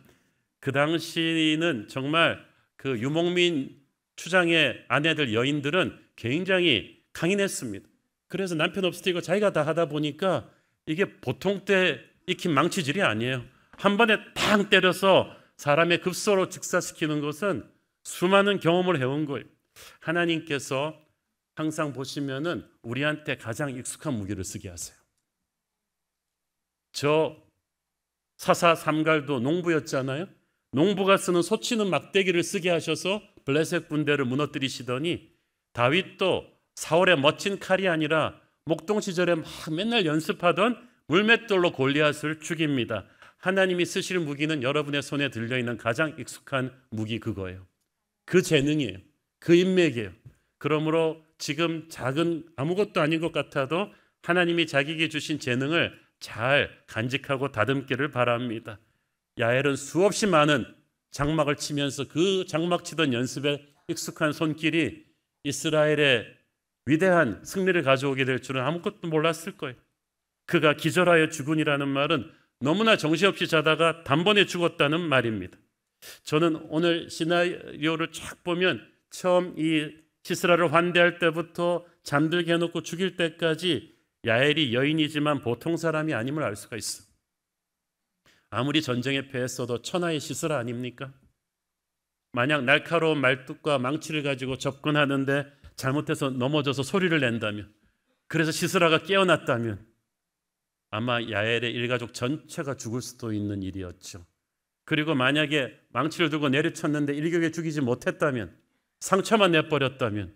그 당시는 정말 그 유목민 추장의 아내들 여인들은 굉장히 강인했습니다. 그래서 남편 없을 때 이거 자기가 다 하다 보니까 이게 보통 때 익힌 망치질이 아니에요. 한 번에 탕 때려서 사람의 급소로 즉사시키는 것은 수많은 경험을 해온 거예요. 하나님께서 항상 보시면은 우리한테 가장 익숙한 무기를 쓰게 하세요. 저 사사 삼갈도 농부였잖아요. 농부가 쓰는 소치는 막대기를 쓰게 하셔서 블레셋 군대를 무너뜨리시더니 다윗도 사울의 멋진 칼이 아니라 목동 시절에 막 맨날 연습하던 물맷돌로 골리앗을 죽입니다. 하나님이 쓰실 무기는 여러분의 손에 들려있는 가장 익숙한 무기 그거예요. 그 재능이에요. 그 인맥이에요. 그러므로 지금 작은 아무것도 아닌 것 같아도 하나님이 자기에게 주신 재능을 잘 간직하고 다듬기를 바랍니다. 야엘은 수없이 많은 장막을 치면서 그 장막 치던 연습에 익숙한 손길이 이스라엘의 위대한 승리를 가져오게 될 줄은 아무것도 몰랐을 거예요. 그가 기절하여 죽으니라는 말은 너무나 정신없이 자다가 단번에 죽었다는 말입니다. 저는 오늘 시나리오를 쫙 보면 처음 이 시스라를 환대할 때부터 잠들게 해놓고 죽일 때까지 야엘이 여인이지만 보통 사람이 아님을 알 수가 있어. 아무리 전쟁에 패했어도 천하의 시스라 아닙니까? 만약 날카로운 말뚝과 망치를 가지고 접근하는데 잘못해서 넘어져서 소리를 낸다면, 그래서 시스라가 깨어났다면 아마 야엘의 일가족 전체가 죽을 수도 있는 일이었죠. 그리고 만약에 망치를 들고 내리쳤는데 일격에 죽이지 못했다면, 상처만 내버렸다면,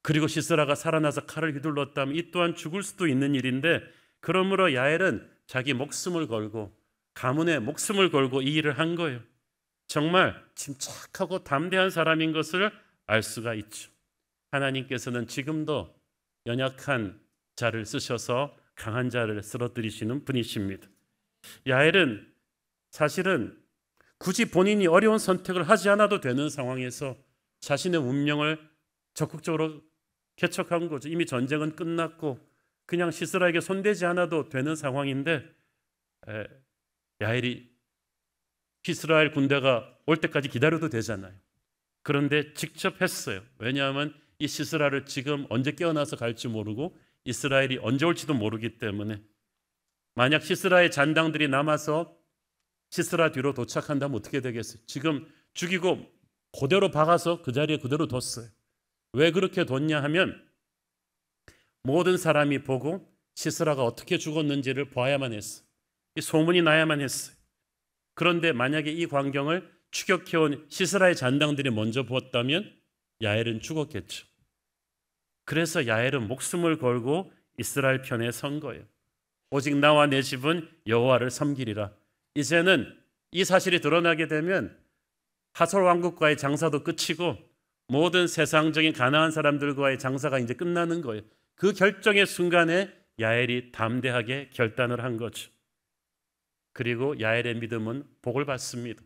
그리고 시스라가 살아나서 칼을 휘둘렀다면 이 또한 죽을 수도 있는 일인데, 그러므로 야엘은 자기 목숨을 걸고, 가문의 목숨을 걸고 이 일을 한 거예요. 정말 침착하고 담대한 사람인 것을 알 수가 있죠. 하나님께서는 지금도 연약한 자를 쓰셔서 강한 자를 쓰러뜨리시는 분이십니다. 야엘은 사실은 굳이 본인이 어려운 선택을 하지 않아도 되는 상황에서 자신의 운명을 적극적으로 개척한 거죠. 이미 전쟁은 끝났고 그냥 시스라에게 손대지 않아도 되는 상황인데, 야엘이 이스라엘 군대가 올 때까지 기다려도 되잖아요. 그런데 직접 했어요. 왜냐하면 이 시스라를 지금 언제 깨어나서 갈지 모르고 이스라엘이 언제 올지도 모르기 때문에, 만약 시스라의 잔당들이 남아서 시스라 뒤로 도착한다면 어떻게 되겠어요? 지금 죽이고 그대로 박아서 그 자리에 그대로 뒀어요. 왜 그렇게 뒀냐 하면 모든 사람이 보고 시스라가 어떻게 죽었는지를 봐야만 했어요. 이 소문이 나야만 했어요. 그런데 만약에 이 광경을 추격해온 시스라의 잔당들이 먼저 보았다면 야엘은 죽었겠죠. 그래서 야엘은 목숨을 걸고 이스라엘 편에 선 거예요. 오직 나와 내 집은 여호와를 섬기리라. 이제는 이 사실이 드러나게 되면 하솔 왕국과의 장사도 끝이고 모든 세상적인 가나안 사람들과의 장사가 이제 끝나는 거예요. 그 결정의 순간에 야엘이 담대하게 결단을 한 거죠. 그리고 야엘의 믿음은 복을 받습니다.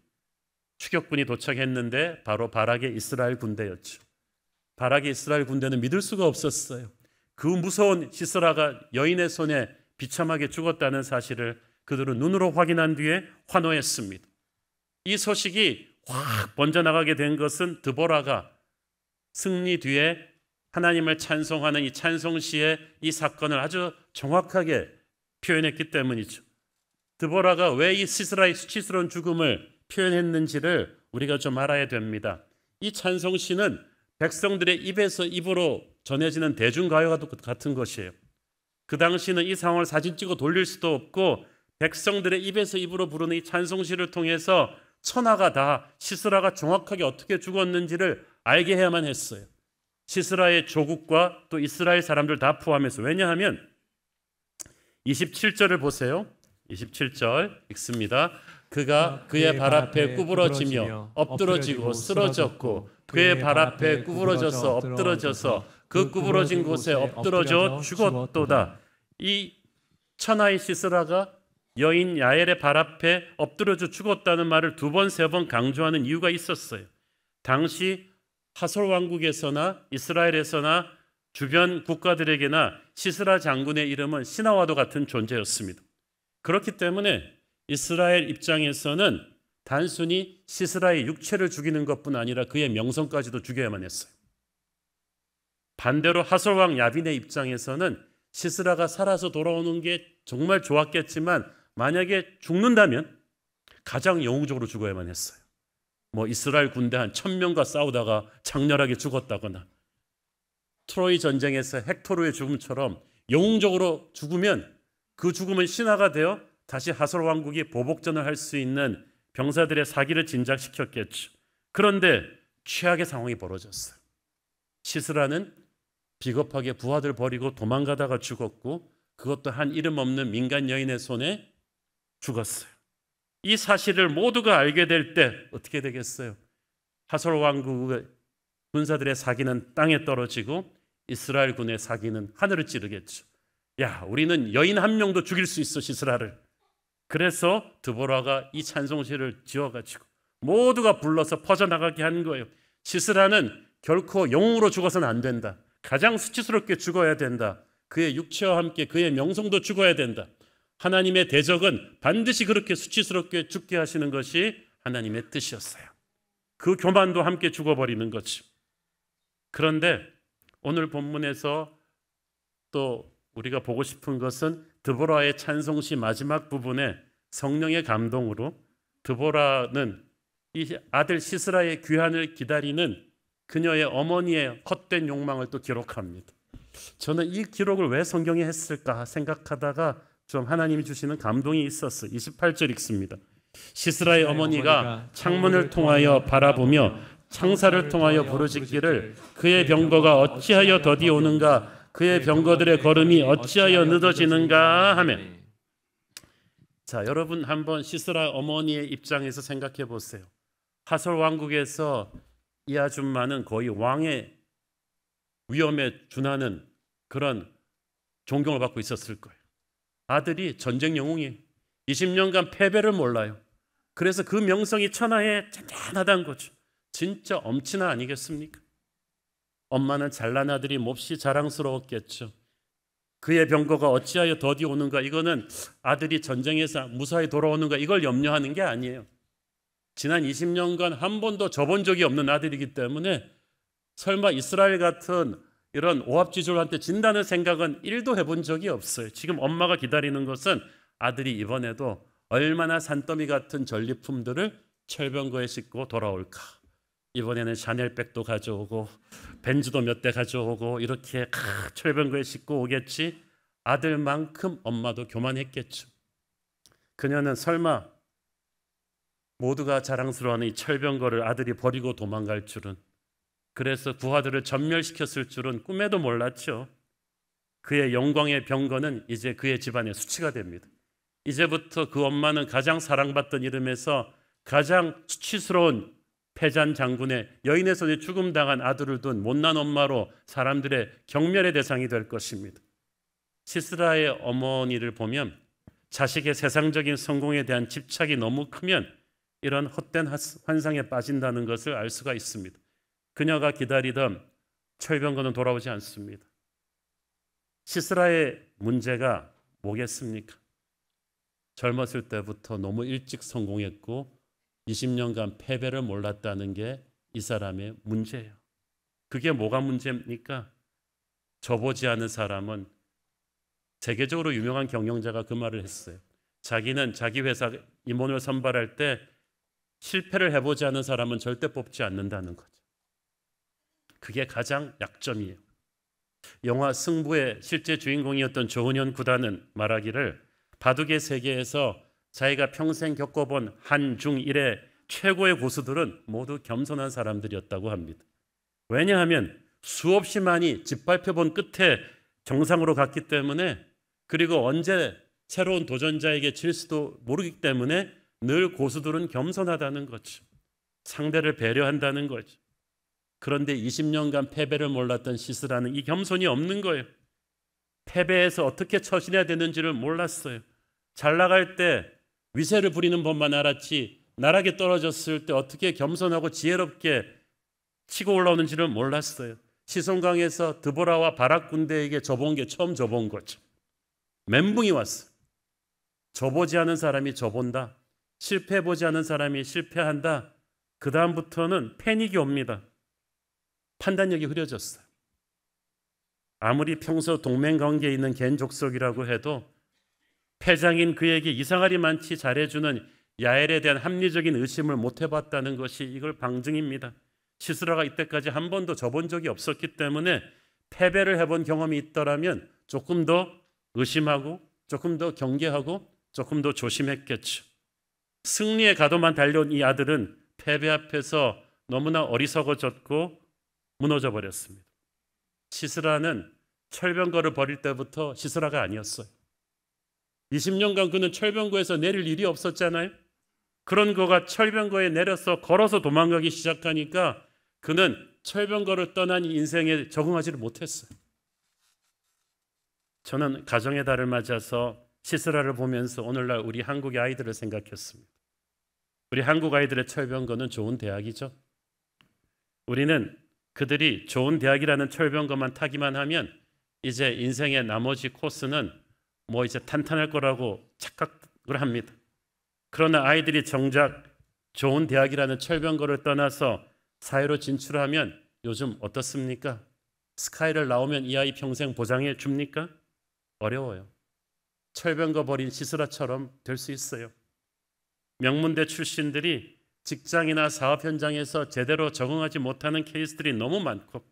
추격군이 도착했는데 바로 바락의 이스라엘 군대였죠. 바락의 이스라엘 군대는 믿을 수가 없었어요. 그 무서운 시스라가 여인의 손에 비참하게 죽었다는 사실을 그들은 눈으로 확인한 뒤에 환호했습니다. 이 소식이 확 번져나가게 된 것은 드보라가 승리 뒤에 하나님을 찬송하는 이 찬송시에 이 사건을 아주 정확하게 표현했기 때문이죠. 드보라가 왜 이 시스라의 수치스러운 죽음을 표현했는지를 우리가 좀 알아야 됩니다. 이 찬송시는 백성들의 입에서 입으로 전해지는 대중가요와 같은 것이에요. 그 당시는 이 상황을 사진 찍어 돌릴 수도 없고 백성들의 입에서 입으로 부르는 이 찬송시를 통해서 천하가 다 시스라가 정확하게 어떻게 죽었는지를 알게 해야만 했어요. 시스라의 조국과 또 이스라엘 사람들 다 포함해서. 왜냐하면 27절을 보세요. 27절 읽습니다. 그가 그의 발 앞에 구부러지며 엎드러지고 쓰러졌고 그의 발 앞에 구부러져서 엎드러져서 그 구부러진 곳에 엎드러져 죽었도다. 이 천하의 시스라가 여인 야엘의 발 앞에 엎드러져 죽었다는 말을 두 번, 세 번 강조하는 이유가 있었어요. 당시 하솔 왕국에서나 이스라엘에서나 주변 국가들에게나 시스라 장군의 이름은 신하와도 같은 존재였습니다. 그렇기 때문에 이스라엘 입장에서는 단순히 시스라의 육체를 죽이는 것뿐 아니라 그의 명성까지도 죽여야만 했어요. 반대로 하솔 왕 야빈의 입장에서는 시스라가 살아서 돌아오는 게 정말 좋았겠지만 만약에 죽는다면 가장 영웅적으로 죽어야만 했어요. 뭐 이스라엘 군대 한 1000명과 싸우다가 장렬하게 죽었다거나 트로이 전쟁에서 헥토르의 죽음처럼 영웅적으로 죽으면 그 죽음은 신화가 되어 다시 하솔 왕국이 보복전을 할 수 있는 병사들의 사기를 진작시켰겠죠. 그런데 최악의 상황이 벌어졌어요. 시스라는 비겁하게 부하들 버리고 도망가다가 죽었고 그것도 한 이름 없는 민간 여인의 손에 죽었어요. 이 사실을 모두가 알게 될 때 어떻게 되겠어요? 하솔 왕국의 군사들의 사기는 땅에 떨어지고 이스라엘 군의 사기는 하늘을 찌르겠죠. 야, 우리는 여인 한 명도 죽일 수 있어, 시스라를. 그래서 드보라가 이 찬송시를 지어가지고 모두가 불러서 퍼져나가게 한 거예요. 시스라는 결코 영웅으로 죽어서는 안 된다. 가장 수치스럽게 죽어야 된다. 그의 육체와 함께 그의 명성도 죽어야 된다. 하나님의 대적은 반드시 그렇게 수치스럽게 죽게 하시는 것이 하나님의 뜻이었어요. 그 교만도 함께 죽어버리는 거죠. 그런데 오늘 본문에서 또 우리가 보고 싶은 것은 드보라의 찬송시 마지막 부분에 성령의 감동으로 드보라는 이 아들 시스라의 귀환을 기다리는 그녀의 어머니의 헛된 욕망을 또 기록합니다. 저는 이 기록을 왜 성경에 했을까 생각하다가 좀 하나님이 주시는 감동이 있었어요. 28절 읽습니다. 시스라의 어머니가 창문을 통하여 바라보며 창사를 통하여 부르짖기를 그의 병거가 어찌하여 더디 오는가, 그의 병거들의 걸음이 어찌하여 늦어지는가 하며. 자, 여러분 한번 시스라 어머니의 입장에서 생각해 보세요. 하솔 왕국에서 이 아줌마는 거의 왕의 위엄에 준하는 그런 존경을 받고 있었을 거예요. 아들이 전쟁 영웅이에요. 20년간 패배를 몰라요. 그래서 그 명성이 천하에 잔잔하다는 거죠. 진짜 엄친아 아니겠습니까? 엄마는 잘난 아들이 몹시 자랑스러웠겠죠. 그의 병거가 어찌하여 더디 오는가, 이거는 아들이 전쟁에서 무사히 돌아오는가 이걸 염려하는 게 아니에요. 지난 20년간 한 번도 져본 적이 없는 아들이기 때문에 설마 이스라엘 같은 이런 오합지졸한테 진다는 생각은 1도 해본 적이 없어요. 지금 엄마가 기다리는 것은 아들이 이번에도 얼마나 산더미 같은 전리품들을 철병거에 싣고 돌아올까. 이번에는 샤넬백도 가져오고 벤츠도 몇 대 가져오고 이렇게 철병거에 싣고 오겠지. 아들만큼 엄마도 교만했겠죠. 그녀는 설마 모두가 자랑스러워하는 이 철병거를 아들이 버리고 도망갈 줄은, 그래서 부하들을 전멸시켰을 줄은 꿈에도 몰랐죠. 그의 영광의 병거는 이제 그의 집안의 수치가 됩니다. 이제부터 그 엄마는 가장 사랑받던 이름에서 가장 수치스러운 패잔 장군의 여인의 손에 죽음당한 아들을 둔 못난 엄마로 사람들의 경멸의 대상이 될 것입니다. 시스라의 어머니를 보면 자식의 세상적인 성공에 대한 집착이 너무 크면 이런 헛된 환상에 빠진다는 것을 알 수가 있습니다. 그녀가 기다리던 철병거는 돌아오지 않습니다. 시스라의 문제가 뭐겠습니까? 젊었을 때부터 너무 일찍 성공했고 20년간 패배를 몰랐다는 게 이 사람의 문제예요. 그게 뭐가 문제입니까? 저보지 않은 사람은, 세계적으로 유명한 경영자가 그 말을 했어요. 자기는 자기 회사 임원을 선발할 때 실패를 해보지 않은 사람은 절대 뽑지 않는다는 거죠. 그게 가장 약점이에요. 영화 승부의 실제 주인공이었던 조은현 구단은 말하기를 바둑의 세계에서 자기가 평생 겪어본 한, 중, 일의 최고의 고수들은 모두 겸손한 사람들이었다고 합니다. 왜냐하면 수없이 많이 짓밟혀본 끝에 정상으로 갔기 때문에, 그리고 언제 새로운 도전자에게 질수도 모르기 때문에 늘 고수들은 겸손하다는 거죠. 상대를 배려한다는 거죠. 그런데 20년간 패배를 몰랐던 시스라는 이 겸손이 없는 거예요. 패배에서 어떻게 처신해야 되는지를 몰랐어요. 잘 나갈 때 위세를 부리는 법만 알았지 나락에 떨어졌을 때 어떻게 겸손하고 지혜롭게 치고 올라오는지를 몰랐어요. 시손강에서 드보라와 바락 군대에게 져본 게 처음 져본 거죠. 멘붕이 왔어요. 져보지 않은 사람이 져본다. 실패해보지 않은 사람이 실패한다. 그 다음부터는 패닉이 옵니다. 판단력이 흐려졌어요. 아무리 평소 동맹관계에 있는 겐족속이라고 해도 패장인 그에게 이상하리 많지 잘해주는 야엘에 대한 합리적인 의심을 못 해봤다는 것이 이걸 방증입니다. 시스라가 이때까지 한 번도 져본 적이 없었기 때문에 패배를 해본 경험이 있더라면 조금 더 의심하고 조금 더 경계하고 조금 더 조심했겠죠. 승리의 가도만 달려온 이 아들은 패배 앞에서 너무나 어리석어졌고 무너져 버렸습니다. 시스라는 철병거를 버릴 때부터 시스라가 아니었어요. 20년간 그는 철병거에서 내릴 일이 없었잖아요. 그런 거가 철병거에 내려서 걸어서 도망가기 시작하니까 그는 철병거를 떠난 인생에 적응하지를 못했어요. 저는 가정의 달을 맞아서 시스라를 보면서 오늘날 우리 한국의 아이들을 생각했습니다. 우리 한국 아이들의 철병거는 좋은 대학이죠. 우리는 그들이 좋은 대학이라는 철병거만 타기만 하면 이제 인생의 나머지 코스는 뭐 이제 탄탄할 거라고 착각을 합니다. 그러나 아이들이 정작 좋은 대학이라는 철병거를 떠나서 사회로 진출하면 요즘 어떻습니까? 스카이를 나오면 이 아이 평생 보장해 줍니까? 어려워요. 철병거 버린 시스라처럼 될 수 있어요. 명문대 출신들이 직장이나 사업 현장에서 제대로 적응하지 못하는 케이스들이 너무 많고,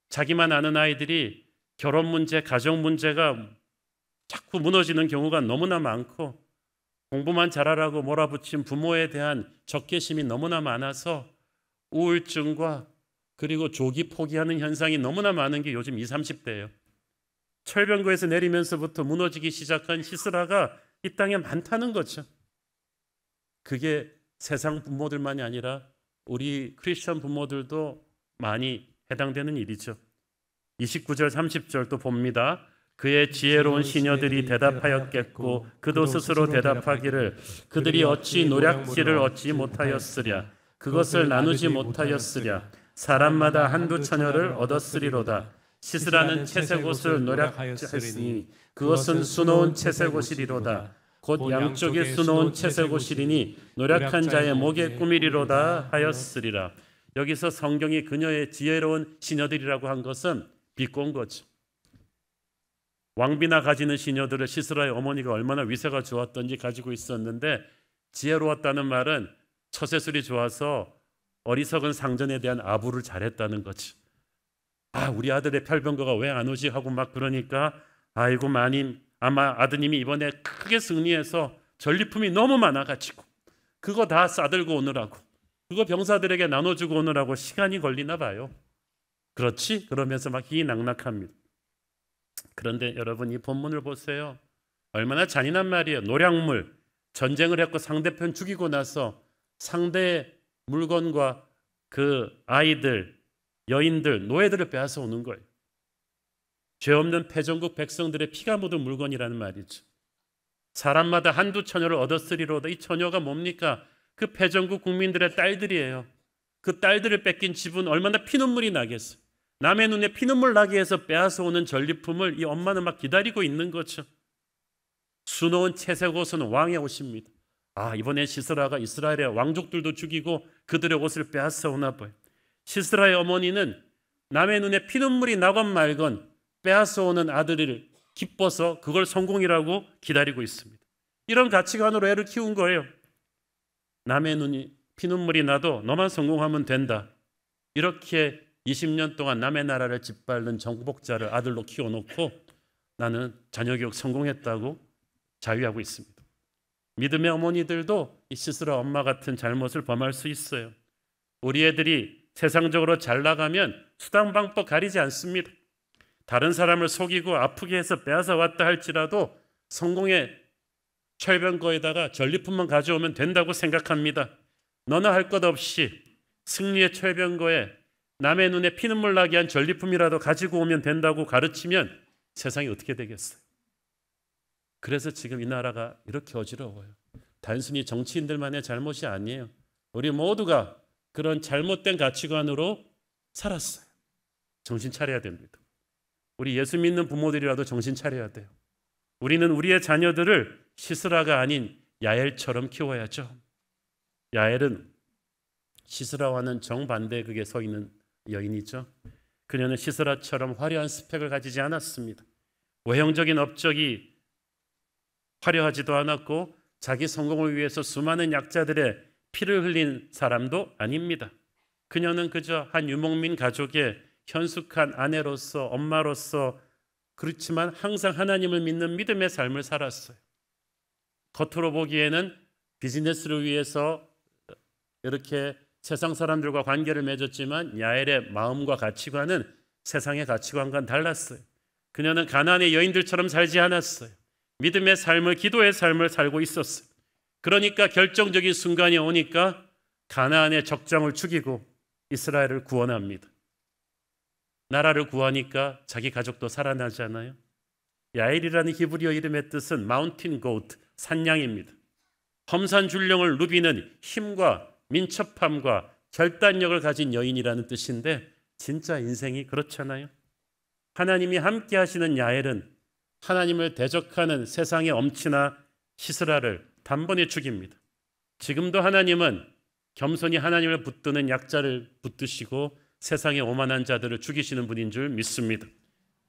자기만 아는 아이들이 결혼 문제, 가정 문제가 자꾸 무너지는 경우가 너무나 많고, 공부만 잘하라고 몰아붙인 부모에 대한 적개심이 너무나 많아서 우울증과 그리고 조기 포기하는 현상이 너무나 많은 게 요즘 20, 30대예요. 철병거에서 내리면서부터 무너지기 시작한 시스라가 이 땅에 많다는 거죠. 그게 세상 부모들만이 아니라 우리 크리스천 부모들도 많이 해당되는 일이죠. 29절 30절 또 봅니다. 그의 지혜로운 시녀들이 대답하였겠고 그도 스스로 대답하기를 그들이 어찌 노략질을 얻지 못하였으랴. 그것을 나누지 못하였으랴. 사람마다 한두 처녀를 얻었으리로다. 시스라는 채색 옷을 노략하였으니 그것은 수놓은 채색 옷이리로다. 곧 양쪽에 수놓은 채색 옷이리니 노략한 자의 목에 꾸미리로다 하였으리라. 여기서 성경이 그녀의 지혜로운 시녀들이라고 한 것은 비꼰 거죠. 왕비나 가지는 시녀들을 시스라의 어머니가 얼마나 위세가 좋았던지 가지고 있었는데, 지혜로웠다는 말은 처세술이 좋아서 어리석은 상전에 대한 아부를 잘했다는 거지. 아, 우리 아들의 별병거가 왜 안 오지 하고 막 그러니까, 아이고 마님, 아마 아드님이 이번에 크게 승리해서 전리품이 너무 많아가지고 그거 다 싸들고 오느라고, 그거 병사들에게 나눠주고 오느라고 시간이 걸리나 봐요. 그렇지? 그러면서 막 희낙낙합니다. 그런데 여러분, 이 본문을 보세요. 얼마나 잔인한 말이에요. 노략물, 전쟁을 했고 상대편 죽이고 나서 상대의 물건과 그 아이들, 여인들, 노예들을 빼앗아 오는 거예요. 죄 없는 패전국 백성들의 피가 묻은 물건이라는 말이죠. 사람마다 한두 처녀를 얻었으리로다. 이 처녀가 뭡니까? 그 패전국 국민들의 딸들이에요. 그 딸들을 뺏긴 집은 얼마나 피눈물이 나겠어요. 남의 눈에 피눈물 나게 해서 빼앗아 오는 전리품을 이 엄마는 막 기다리고 있는 거죠. 수놓은 채색 옷은 왕의 옷입니다. 아, 이번에 시스라가 이스라엘의 왕족들도 죽이고 그들의 옷을 빼앗아 오나 봐요. 시스라의 어머니는 남의 눈에 피눈물이 나건 말건 빼앗아 오는 아들을 기뻐서 그걸 성공이라고 기다리고 있습니다. 이런 가치관으로 애를 키운 거예요. 남의 눈이 피눈물이 나도 너만 성공하면 된다. 이렇게 20년 동안 남의 나라를 짓밟는 정복자를 아들로 키워놓고 나는 자녀교육 성공했다고 자위하고 있습니다. 믿음의 어머니들도 이 시스라 엄마 같은 잘못을 범할 수 있어요. 우리 애들이 세상적으로 잘 나가면 수단방법 가리지 않습니다. 다른 사람을 속이고 아프게 해서 빼앗아 왔다 할지라도 성공의 철병거에다가 전리품만 가져오면 된다고 생각합니다. 너나 할 것 없이 승리의 철병거에 남의 눈에 피눈물 나게 한 전리품이라도 가지고 오면 된다고 가르치면 세상이 어떻게 되겠어요? 그래서 지금 이 나라가 이렇게 어지러워요. 단순히 정치인들만의 잘못이 아니에요. 우리 모두가 그런 잘못된 가치관으로 살았어요. 정신 차려야 됩니다. 우리 예수 믿는 부모들이라도 정신 차려야 돼요. 우리는 우리의 자녀들을 시스라가 아닌 야엘처럼 키워야죠. 야엘은 시스라와는 정반대의 극에 서 있는 여인이죠. 그녀는 시스라처럼 화려한 스펙을 가지지 않았습니다. 외형적인 업적이 화려하지도 않았고 자기 성공을 위해서 수많은 약자들의 피를 흘린 사람도 아닙니다. 그녀는 그저 한 유목민 가족의 현숙한 아내로서, 엄마로서, 그렇지만 항상 하나님을 믿는 믿음의 삶을 살았어요. 겉으로 보기에는 비즈니스를 위해서 이렇게 세상 사람들과 관계를 맺었지만 야엘의 마음과 가치관은 세상의 가치관과는 달랐어요. 그녀는 가나안의 여인들처럼 살지 않았어요. 믿음의 삶을, 기도의 삶을 살고 있었어요. 그러니까 결정적인 순간이 오니까 가나안의 적장을 죽이고 이스라엘을 구원합니다. 나라를 구하니까 자기 가족도 살아나잖아요. 야엘이라는 히브리어 이름의 뜻은 마운틴 고트, 산양입니다. 험산 줄령을 누비는 힘과 민첩함과 결단력을 가진 여인이라는 뜻인데 진짜 인생이 그렇잖아요. 하나님이 함께 하시는 야엘은 하나님을 대적하는 세상의 엄치나 시스라를 단번에 죽입니다. 지금도 하나님은 겸손히 하나님을 붙드는 약자를 붙드시고 세상의 오만한 자들을 죽이시는 분인 줄 믿습니다.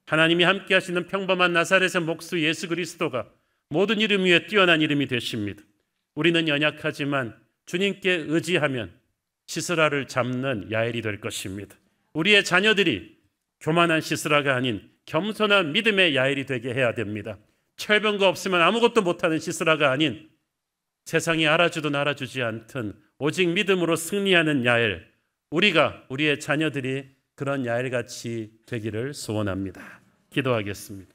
하나님이 함께 하시는 평범한 나사렛의 목수 예수 그리스도가 모든 이름 위에 뛰어난 이름이 되십니다. 우리는 연약하지만 주님께 의지하면 시스라를 잡는 야엘이 될 것입니다. 우리의 자녀들이 교만한 시스라가 아닌 겸손한 믿음의 야엘이 되게 해야 됩니다. 철병거 없으면 아무것도 못하는 시스라가 아닌 세상이 알아주든 알아주지 않든 오직 믿음으로 승리하는 야엘, 우리의 자녀들이 그런 야엘같이 되기를 소원합니다. 기도하겠습니다.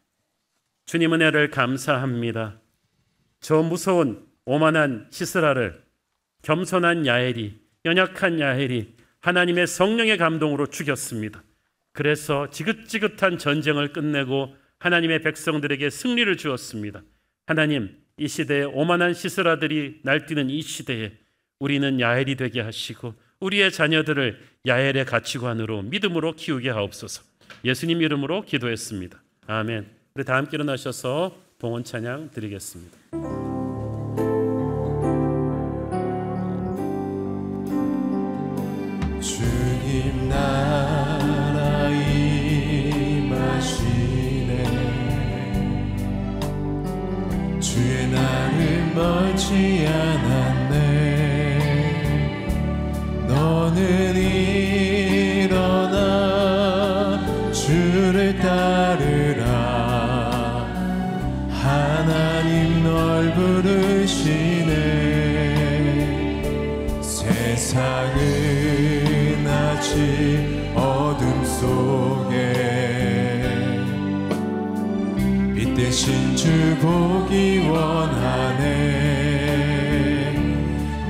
주님 은혜를 감사합니다. 저 무서운 오만한 시스라를 겸손한 야엘이, 연약한 야엘이 하나님의 성령의 감동으로 죽였습니다. 그래서 지긋지긋한 전쟁을 끝내고 하나님의 백성들에게 승리를 주었습니다. 하나님, 이 시대에 오만한 시스라들이 날뛰는 이 시대에 우리는 야엘이 되게 하시고 우리의 자녀들을 야엘의 가치관으로 믿음으로 키우게 하옵소서. 예수님 이름으로 기도했습니다. 아멘. 우리 다 함께 일어나셔서 봉헌 찬양 드리겠습니다. 주님 나라 임하시네. 주의 날은 멀지 않았네. 너는 일어나 주를 따르라. 하나님 널 부르시네. 세상은 아직 어둠 속에 빛 대신 주 보기 원하네.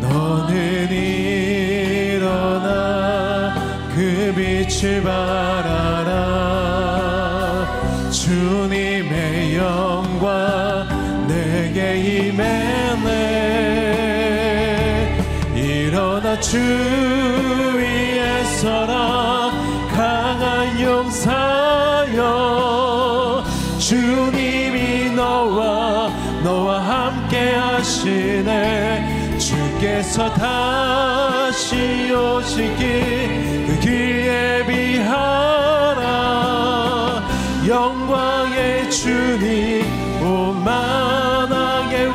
너는 일어나 그 빛을 바라라. 주님의 영광 내게 임했네. 일어나 주 위에 서라. 강한 용사여, 주님이 너와 함께 하시네. 주께서 다시 오시기 그 길 예비하라. 영광의 주님 오만하게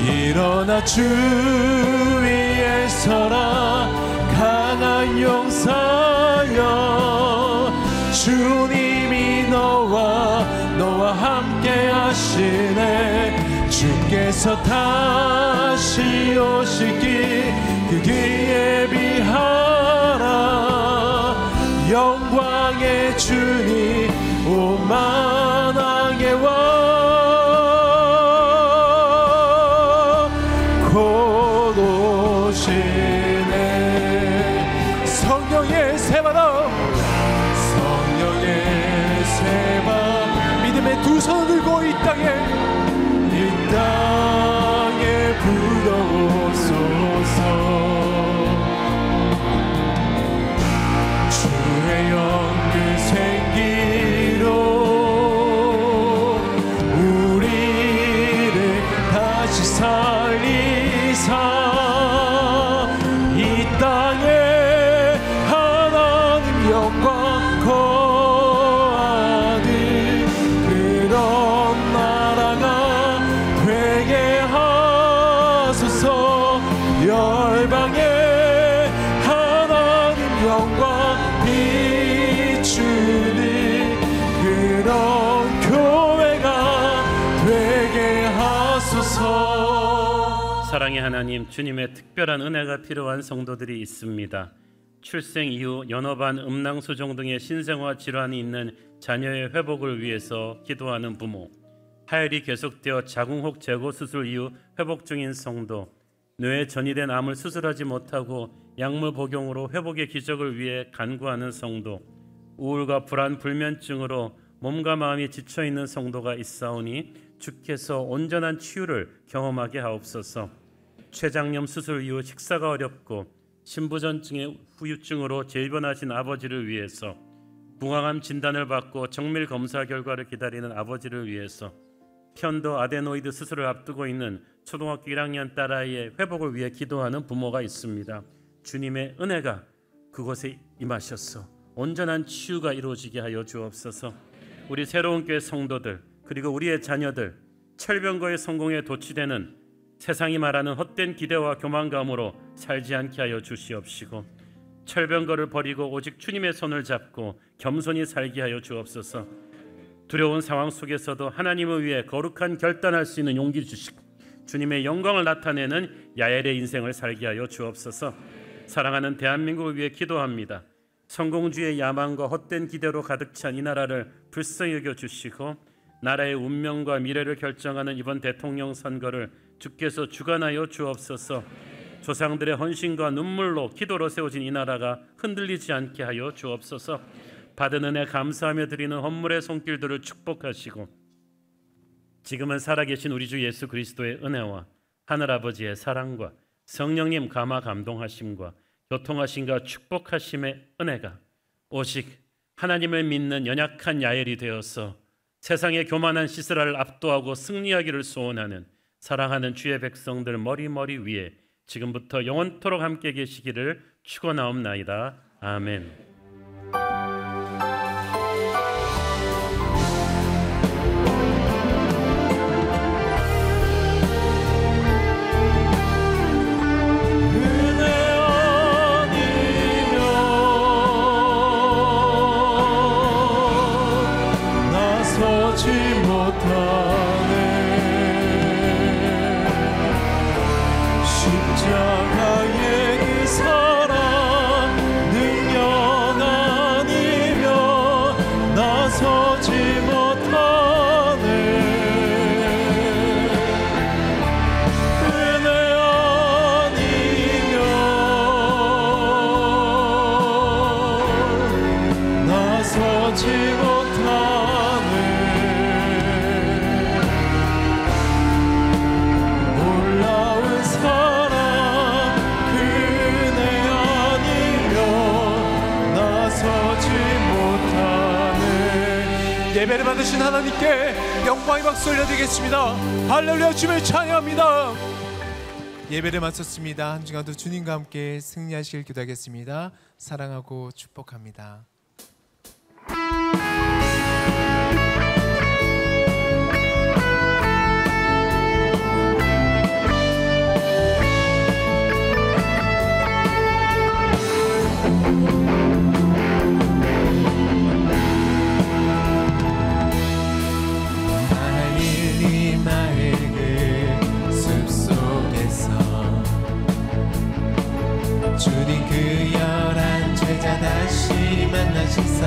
일어나 주 위에 서라. 강한 용사여, 주님이 너와 함께 하시네. 주께서 다시 오시기 그 길 예비하라. 영광의 주님 오만하게 곧 오시네. 성령의 새바다, 성령의 새바, 믿음의 두 손을 들고 이 땅에 불어오소서. 주의 영그 생기로 우리를 다시 살리사. 이 땅에 하나님 영광 거하는 그런 나라가 되게 하소서. 열방에 하나님 영광 비추는 그런 교회가 되게 하소서. 사랑의 하나님, 주님의 특별한 은혜가 필요한 성도들이 있습니다. 출생 이후 연어반, 음낭소종 등의 신생아 질환이 있는 자녀의 회복을 위해서 기도하는 부모, 하혈이 계속되어 자궁혹 제거 수술 이후 회복 중인 성도, 뇌에 전이된 암을 수술하지 못하고 약물 복용으로 회복의 기적을 위해 간구하는 성도, 우울과 불안, 불면증으로 몸과 마음이 지쳐있는 성도가 있사오니 주께서 온전한 치유를 경험하게 하옵소서. 췌장염 수술 이후 식사가 어렵고 신부전증의 후유증으로 질변하신 아버지를 위해서, 무항암 진단을 받고 정밀 검사 결과를 기다리는 아버지를 위해서, 편도 아데노이드 수술을 앞두고 있는 초등학교 1학년 딸아이의 회복을 위해 기도하는 부모가 있습니다. 주님의 은혜가 그곳에 임하셔서 온전한 치유가 이루어지게 하여 주옵소서. 우리 새로운 교회 성도들 그리고 우리의 자녀들 철병거의 성공에 도취되는 세상이 말하는 헛된 기대와 교만감으로 살지 않게 하여 주시옵시고 철병거를 버리고 오직 주님의 손을 잡고 겸손히 살게 하여 주옵소서. 두려운 상황 속에서도 하나님을 위해 거룩한 결단할 수 있는 용기 주시고 주님의 영광을 나타내는 야엘의 인생을 살게 하여 주옵소서. 사랑하는 대한민국을 위해 기도합니다. 성공주의의 야망과 헛된 기대로 가득 찬 이 나라를 불쌍히 여겨 주시고 나라의 운명과 미래를 결정하는 이번 대통령 선거를 주께서 주관하여 주옵소서. 조상들의 헌신과 눈물로 기도로 세워진 이 나라가 흔들리지 않게 하여 주옵소서. 받은 은혜 감사하며 드리는 헌물의 손길들을 축복하시고 지금은 살아계신 우리 주 예수 그리스도의 은혜와 하늘아버지의 사랑과 성령님 감화 감동하심과 교통하심과 축복하심의 은혜가 오직 하나님을 믿는 연약한 야엘이 되어서 세상의 교만한 시스라를 압도하고 승리하기를 소원하는 사랑하는 주의 백성들 머리머리 위에 지금부터 영원토록 함께 계시기를 축원하옵나이다. 아멘. 예배를 받으신 하나님께 영광의 박수 올려드리겠습니다. 할렐루야. 주님을 찬양합니다. 예배를 마쳤습니다. 한 주간도 주님과 함께 승리하시길 기도하겠습니다. 사랑하고 축복합니다. 주님 그 열한 제자 다시 만나시사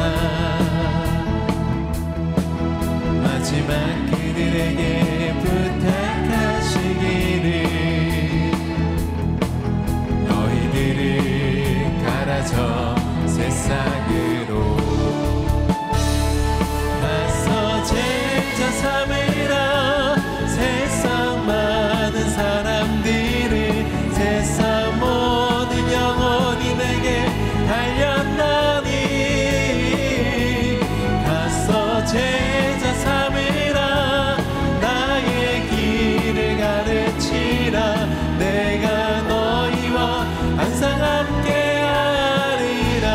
마지막 그들에게 부탁하시기를 너희들을 갈아져 새싹으로 가서 제자 삼으라 세상 많은 사람들을 세상 모든 영혼이 내게 달렸나니 가서 제자 삼으라 나의 길을 가르치라 내가 너희와 항상 함께하리라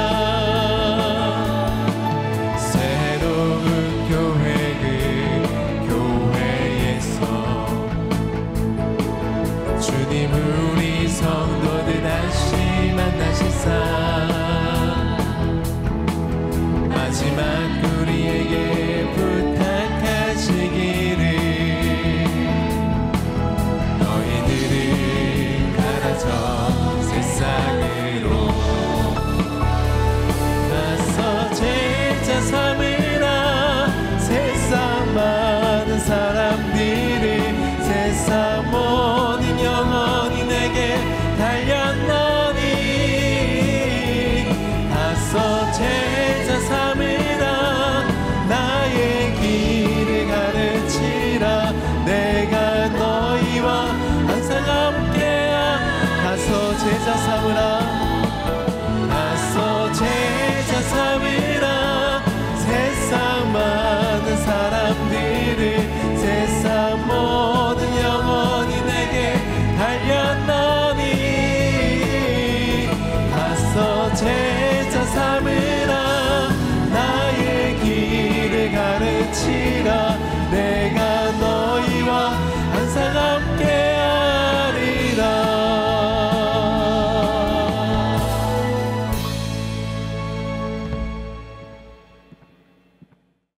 새로운 교회 그 교회에서 주님 우리 성도들 다시 만나시사 마지막 우리에게 부탁하시기를 너희들을 갈아져 새싹으로 가서 제자 삼으라 세상 많은 사람들을 세상 모든 영혼이 내게 달렸나니 가서 제자 삼으라 나의 길을 가르치라 내가 너희와 항상 함께야 가서 제자 삼으라 가서 제자 삼으라 세상 많은 사람들을 세상 모든 영혼이 내게 달렸나니 가서